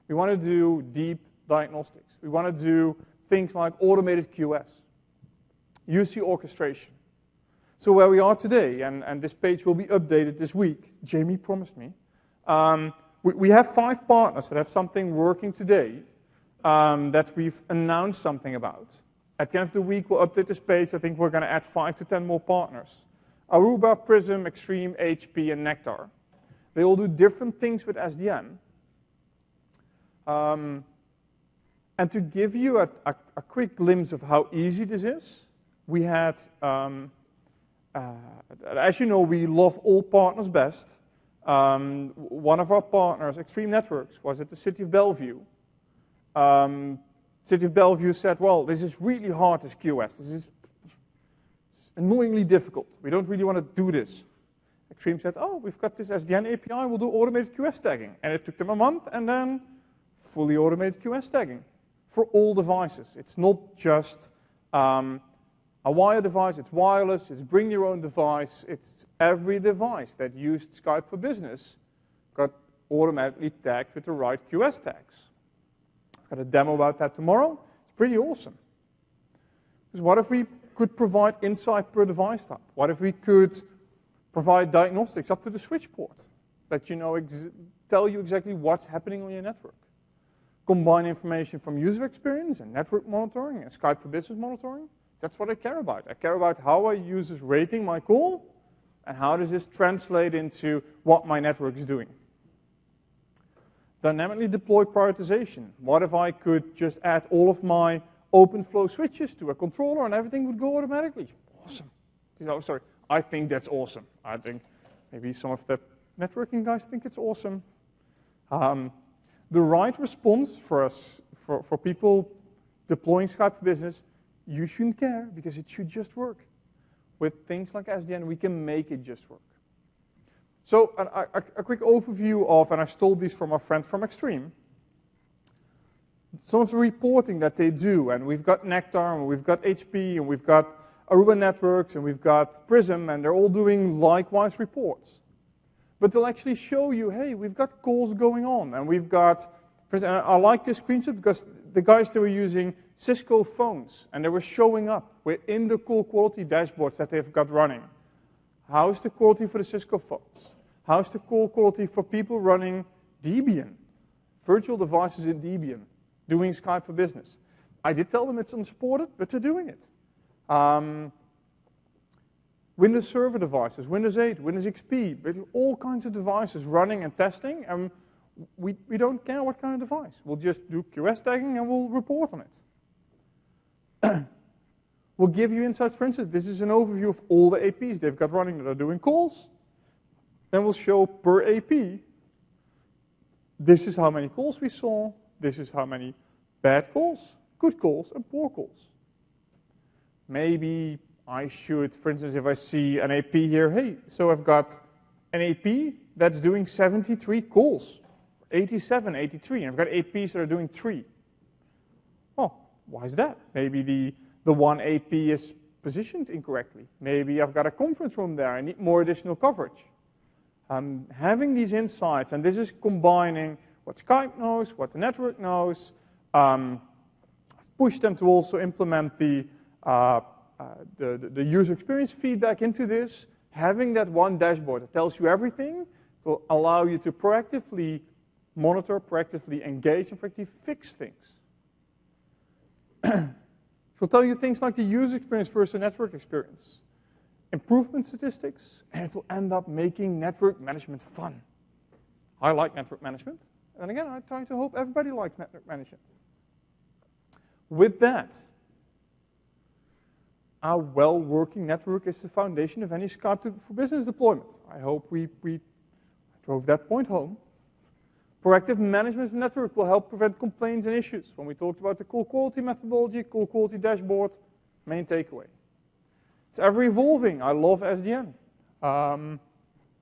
We want to do deep diagnostics. We want to do things like automated QS, UC orchestration. So where we are today, and this page will be updated this week, Jamie promised me, we have 5 partners that have something working today that we've announced something about. At the end of the week, we'll update this page. I think we're going to add 5 to 10 more partners. Aruba, Prism, Extreme, HP, and Nectar. They all do different things with SDN. And to give you a quick glimpse of how easy this is, we had, as you know, we love all partners best. One of our partners, Extreme Networks, was at the City of Bellevue. City of Bellevue said, well, this is really hard, this QoS. This is annoyingly difficult. We don't really want to do this. Extreme said, oh, we've got this SDN API, we'll do automated QoS tagging. And it took them a month, and then fully automated QoS tagging for all devices. It's not just a wire device, it's wireless, it's bring your own device. It's every device that used Skype for Business got automatically tagged with the right QoS tags. I've got a demo about that tomorrow. It's pretty awesome. Because what if we could provide insight per device type? What if we could provide diagnostics up to the switch port that tell you exactly what's happening on your network? Combine information from user experience and network monitoring and Skype for Business monitoring. That's what I care about. I care about how are users rating my call and how does this translate into what my network is doing. Dynamically deploy prioritization. What if I could just add all of my open flow switches to a controller and everything would go automatically? Awesome. Oh, sorry, I think that's awesome. I think maybe some of the networking guys think it's awesome. The right response for us, for people deploying Skype for Business, you shouldn't care because it should just work. With things like SDN, we can make it just work. So a quick overview of, and I stole these from our friends from Extreme, some of the reporting that they do, and we've got Nectar, and we've got HP, and we've got Aruba Networks, and we've got Prism, and they're all doing likewise reports. But they'll actually show you, hey, we've got calls going on, and we've got, for instance, I like this screenshot because the guys, they were using Cisco phones, and they were showing up within the call quality dashboards that they've got running. How's the quality for the Cisco phones? How's the call quality for people running Debian, virtual devices in Debian, doing Skype for Business? I did tell them it's unsupported, but they're doing it. Windows Server devices, Windows 8, Windows XP, with all kinds of devices running and testing, and we don't care what kind of device. We'll just do QoS tagging and we'll report on it. We'll give you insights. For instance, this is an overview of all the APs they've got running that are doing calls. Then we'll show per AP, this is how many calls we saw, this is how many bad calls, good calls, and poor calls. Maybe I should, for instance, if I see an AP here, hey, so I've got an AP that's doing 73 calls, 87, 83, and I've got APs that are doing 3. Oh, why is that? Maybe the one AP is positioned incorrectly. Maybe I've got a conference room there, I need more additional coverage. Having these insights, and this is combining what Skype knows, what the network knows, push them to also implement the user experience feedback into this. Having that one dashboard that tells you everything will allow you to proactively monitor, proactively engage, and proactively fix things. It will tell you things like the user experience versus the network experience, improvement statistics, and it will end up making network management fun. I like network management, and again, I try to hope everybody likes network management. With that, a well-working network is the foundation of any Skype for Business deployment. I hope we drove that point home. Proactive management of the network will help prevent complaints and issues. When we talked about the call quality methodology, call quality dashboard, main takeaway. It's ever evolving. I love SDN.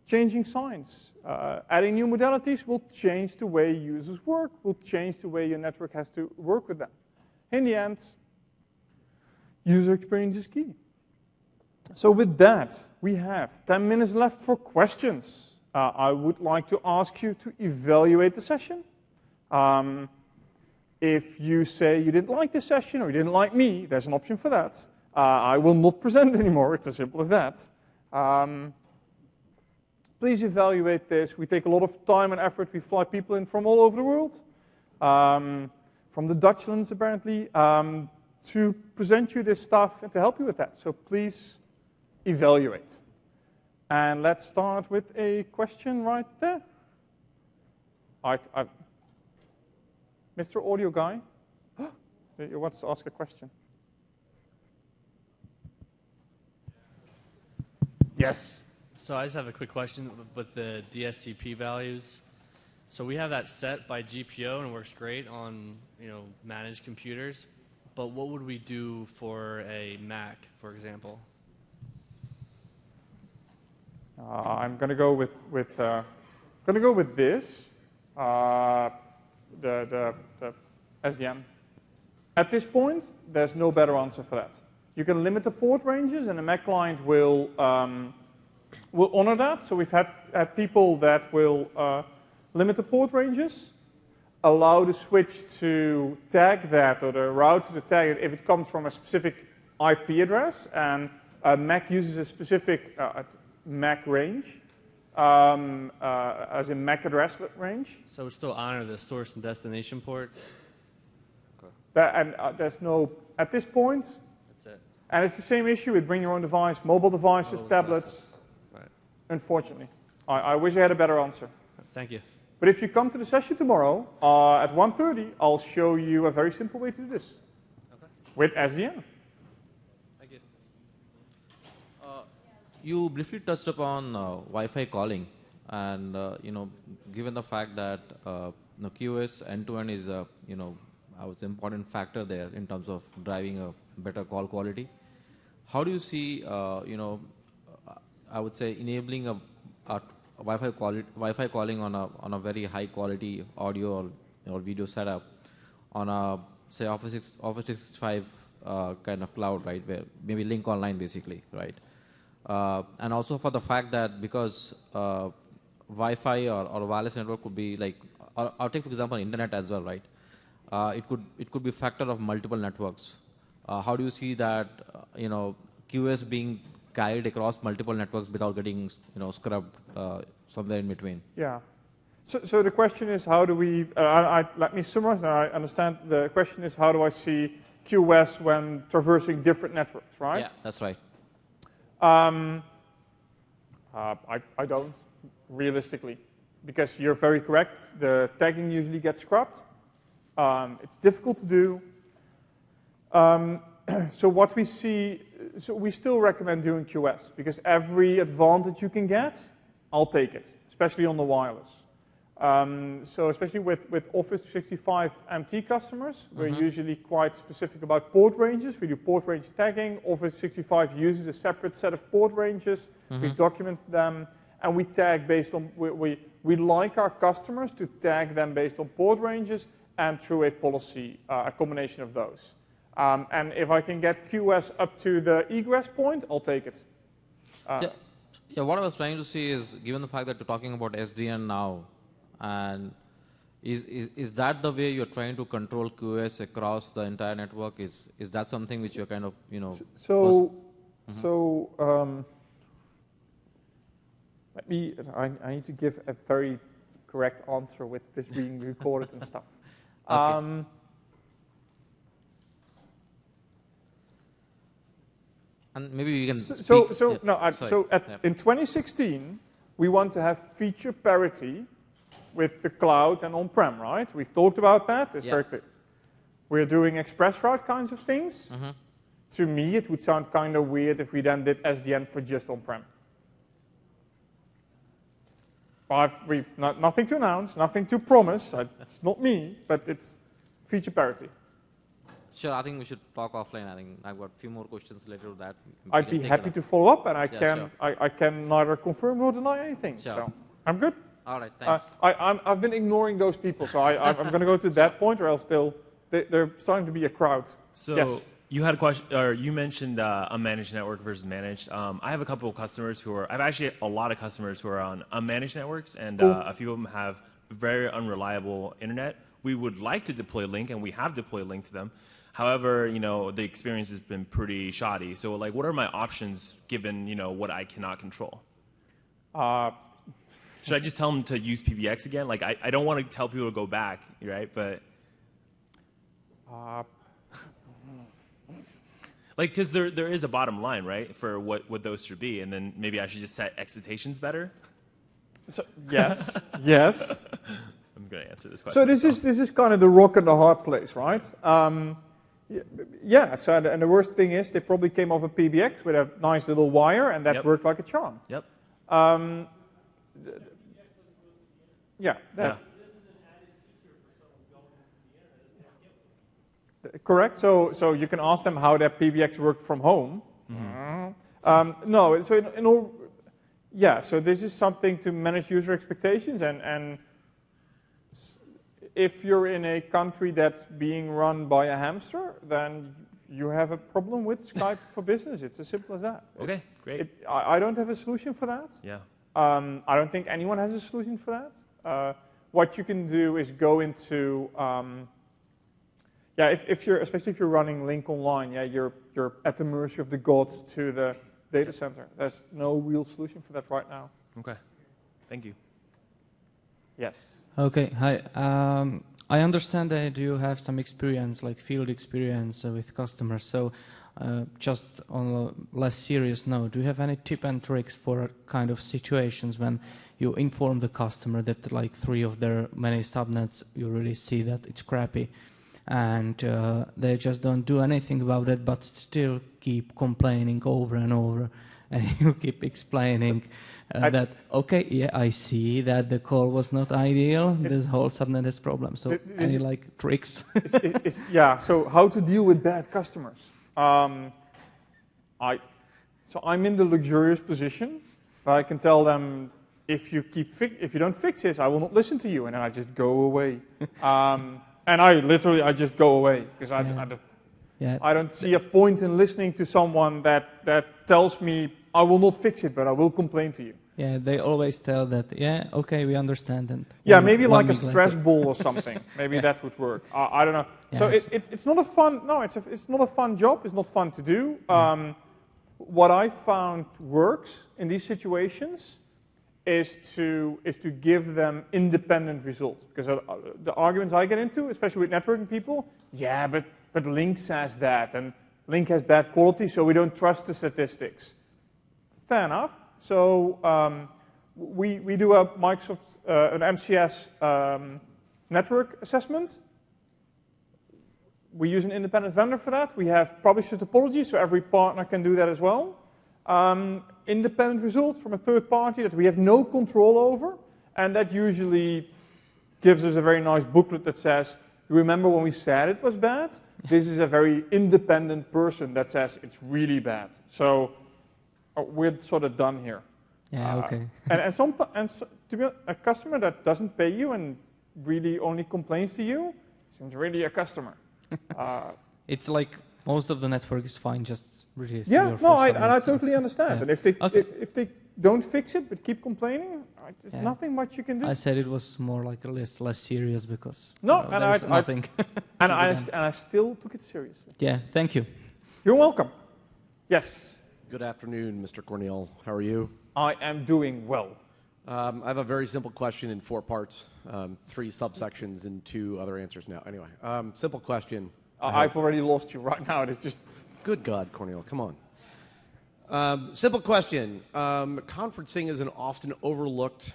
Changing signs. Adding new modalities will change the way users work, will change the way your network has to work with them. In the end, user experience is key. So with that, we have 10 minutes left for questions. I would like to ask you to evaluate the session. If you say you didn't like this session or you didn't like me, there's an option for that. I will not present anymore. It's as simple as that. Please evaluate this. We take a lot of time and effort. We fly people in from all over the world, from the Dutchlands apparently, to present you this stuff and to help you with that. So please evaluate. And let's start with a question right there. Mr. Audio Guy, he wants to ask a question. Yes. So I just have a quick question with the DSCP values. So we have that set by GPO and it works great on managed computers. But what would we do for a Mac, for example? I'm going to go with this, the SDN. At this point, there's no better answer for that. You can limit the port ranges, and the Mac client will honor that. So we've had people that will limit the port ranges, allow the switch to tag that, or the router to tag it if it comes from a specific IP address, and Mac uses a specific Mac range, as in Mac address range. So it's still honor the source and destination ports? There's no, at this point, that's it. And it's the same issue with bring your own device, mobile devices, tablets. Right. Unfortunately. I wish I had a better answer. Thank you. But if you come to the session tomorrow, at 1:30, I'll show you a very simple way to do this. Okay. With SDN. Thank you. You briefly touched upon Wi-Fi calling, and given the fact that QoS end-to-end is a I would say important factor there in terms of driving a better call quality. How do you see I would say enabling a Wi-Fi calling on a very high quality audio or video setup on a say Office 365 kind of cloud, right, where maybe link online basically, right? And also for the fact that because Wi-Fi or wireless network could be like, I'll take for example internet as well, right? It could be a factor of multiple networks. How do you see that QoS being carried across multiple networks without getting scrubbed somewhere in between? Yeah. So the question is, how do we? Let me summarize. I understand the question is, how do I see QoS when traversing different networks, right? Yeah, that's right. I don't, realistically, because you're very correct. The tagging usually gets scrubbed. It's difficult to do. So what we see, so we still recommend doing QoS, because every advantage you can get, I'll take it, especially on the wireless. So especially with Office 365 MT customers, we're usually quite specific about port ranges. We do port range tagging. Office 365 uses a separate set of port ranges. We document them, and we tag based on, we like our customers to tag them based on port ranges and through a policy, a combination of those. And if I can get QoS up to the egress point, I'll take it. Yeah, what I was trying to see is, given the fact that you're talking about SDN now, and is that the way you're trying to control QoS across the entire network? Is that something which you're kind of, I need to give a very correct answer with this being recorded and stuff. Okay. And maybe you can in 2016, we want to have feature parity with the cloud and on-prem, right? We've talked about that. It's very clear. We're doing express route kinds of things. To me, it would sound kind of weird if we then did SDN for just on-prem. We've nothing to announce, nothing to promise. It's not me, but it's feature parity. Sure, I think we should talk offline. I think I've got a few more questions related to that. I'd be happy to follow up, and I can neither confirm nor deny anything. Sure. So I'm good. All right, thanks. I've been ignoring those people, so I'm going to go to that point, or else they're starting to be a crowd. So yes. You had a question, or you mentioned unmanaged network versus managed. I have a couple of customers I have actually a lot of customers who are on unmanaged networks, and a few of them have very unreliable internet. We would like to deploy Link, and we have deployed Link to them. However, the experience has been pretty shoddy. So, like, what are my options given, what I cannot control? Should I just tell them to use PBX again? Like, I don't want to tell people to go back, right? But like, because there is a bottom line, right, for what those should be, and then maybe I should just set expectations better. So yes, yes. I'm going to answer this question. So this is kind of the rock and the hard place, right? Yeah. So and the worst thing is they probably came off a PBX with a nice little wire, and that worked like a charm. Yep. Um, yeah, that, correct. So you can ask them how their PBX worked from home. No, so in all, yeah. So this is something to manage user expectations, and if you're in a country that's being run by a hamster, then you have a problem with Skype for Business. It's as simple as that. Okay, great. I don't have a solution for that. Yeah. I don't think anyone has a solution for that. What you can do is go into, if you're, especially if you're running Link Online, you're at the mercy of the gods to the data center. There's no real solution for that right now. Okay, thank you. Yes. Okay, hi. I understand that you have some experience, like field experience with customers. So just on a less serious note, do you have any tip and tricks for kind of situations when you inform the customer that like 3 of their many subnets, you really see that it's crappy, and they just don't do anything about it, but still keep complaining over and over, and you keep explaining that, okay, yeah, I see that the call was not ideal, this whole subnet has problems. So any like tricks? Yeah, so how to deal with bad customers. So I'm in the luxurious position, but I can tell them, if you don't fix this, I will not listen to you, and then I just go away. And I just go away, because I don't see a point in listening to someone that tells me, I will not fix it, but I will complain to you. Yeah, they always tell that, yeah, okay, we understand. And yeah, maybe like a stress ball or something. Maybe that would work. I don't know. Yeah, so it's not a fun, no, it's not a fun job. It's not fun to do. What I found works in these situations is to give them independent results. Because the arguments I get into, especially with networking people, yeah, but Link says that, and Link has bad quality, so we don't trust the statistics. Fair enough. So we do a Microsoft, an MCS network assessment. We use an independent vendor for that. We have publisher topology, so every partner can do that as well. Independent results from a third party that we have no control over, and that usually gives us a very nice booklet that says, you remember when we said it was bad? This is a very independent person that says it's really bad. So we're sort of done here. Yeah, okay. And to be honest, a customer that doesn't pay you and really only complains to you isn't really a customer. It's like most of the network is fine, just really. Yeah, no, I totally understand. Yeah. And if they don't fix it but keep complaining, there's nothing much you can do. I said it was more like a less serious because there's nothing. And I still took it seriously. Yeah, thank you. You're welcome. Yes. Good afternoon, Mr. Cornel. How are you? I am doing well. I have a very simple question in 4 parts, 3 subsections and 2 other answers now. Anyway, simple question. I've already lost you right now. It's just... Good God, Cornel, come on. Simple question. Conferencing is an often overlooked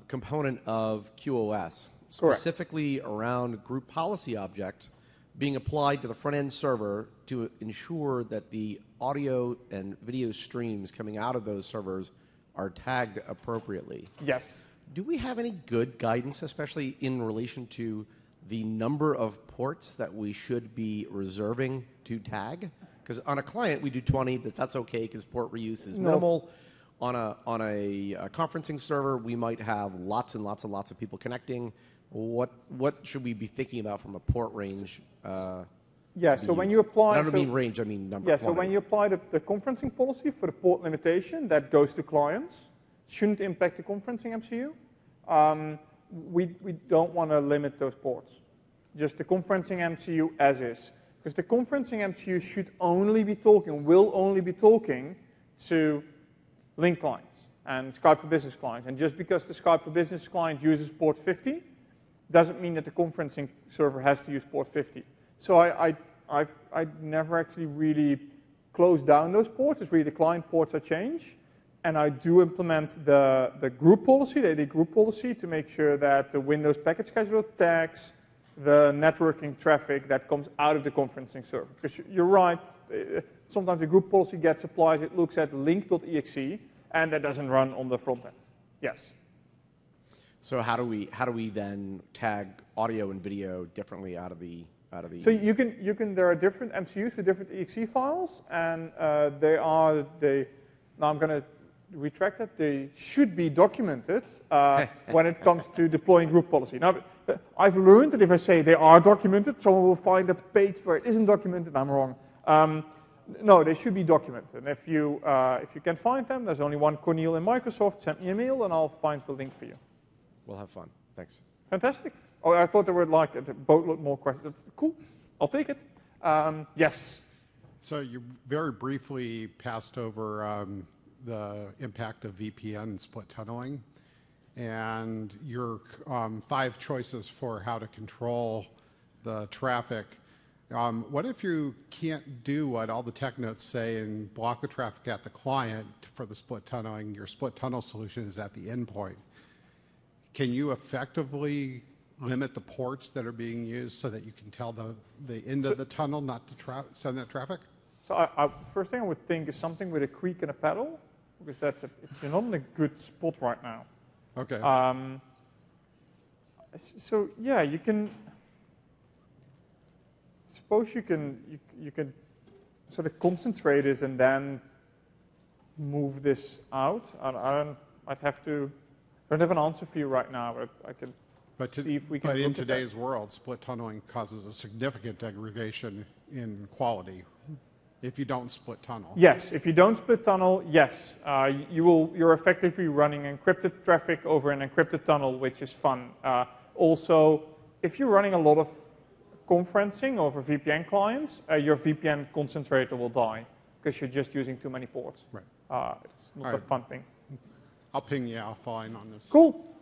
component of QoS, specifically around group policy object being applied to the front-end server to ensure that the audio and video streams coming out of those servers are tagged appropriately. Yes. Do we have any good guidance, especially in relation to the number of ports that we should be reserving to tag? Because on a client, we do 20, but that's okay because port reuse is minimal. On a conferencing server, we might have lots and lots and lots of people connecting. What should we be thinking about from a port range? So when you apply... I don't mean range, I mean number. Yeah, so when you apply the conferencing policy for the port limitation, that goes to clients. Shouldn't impact the conferencing MCU. We don't want to limit those ports. Just the conferencing MCU as is. Because the conferencing MCU should only be talking, will only be talking to Link clients and Skype for Business clients. And just because the Skype for Business client uses port 50, doesn't mean that the conferencing server has to use port 50. So I've never actually really closed down those ports. It's really the client ports I change. And I do implement the group policy, the AD group policy, to make sure that the Windows packet scheduler tags the networking traffic that comes out of the conferencing server. Because you're right, sometimes the group policy gets applied, it looks at link.exe, and that doesn't run on the front end. Yes. So how do we then tag audio and video differently out of the So you can there are different MCUs with different exe files, and now I'm going to retract that. They should be documented when it comes to deploying group policy. Now, I've learned that if I say they are documented, someone will find a page where it isn't documented. I'm wrong. No, they should be documented. And if you can find them, there's only one Cornel in Microsoft. Send me a mail, and I'll find the link for you. We'll have fun. Thanks. Fantastic. Oh, I thought there were like a boatload more questions. Cool. I'll take it. Yes. So you very briefly passed over the impact of VPN and split tunneling, and your 5 choices for how to control the traffic. What if you can't do what all the tech notes say and block the traffic at the client for the split tunneling? Your split tunnel solution is at the endpoint. Can you effectively limit the ports that are being used so that you can tell the end of the tunnel not to send that traffic? So first thing I would think is something with a creak and a pedal, because you're not in a good spot right now. Okay. So yeah, you can. Suppose you can sort of concentrate this and then move this out. I'd have to. I don't have an answer for you right now, but I can see if we can. But in today's world, split tunneling causes a significant degradation in quality if you don't split tunnel. Yes, if you don't split tunnel, yes, you're effectively running encrypted traffic over an encrypted tunnel, which is fun. Also, if you're running a lot of conferencing over VPN clients, your VPN concentrator will die because you're just using too many ports. Right. It's not a fun thing. I'll ping you offline on this. Cool.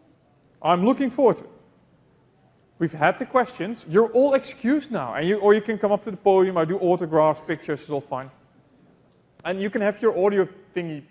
I'm looking forward to it. We've had the questions. You're all excused now, or you can come up to the podium. I do autographs, pictures, it's all fine. And you can have your audio thingy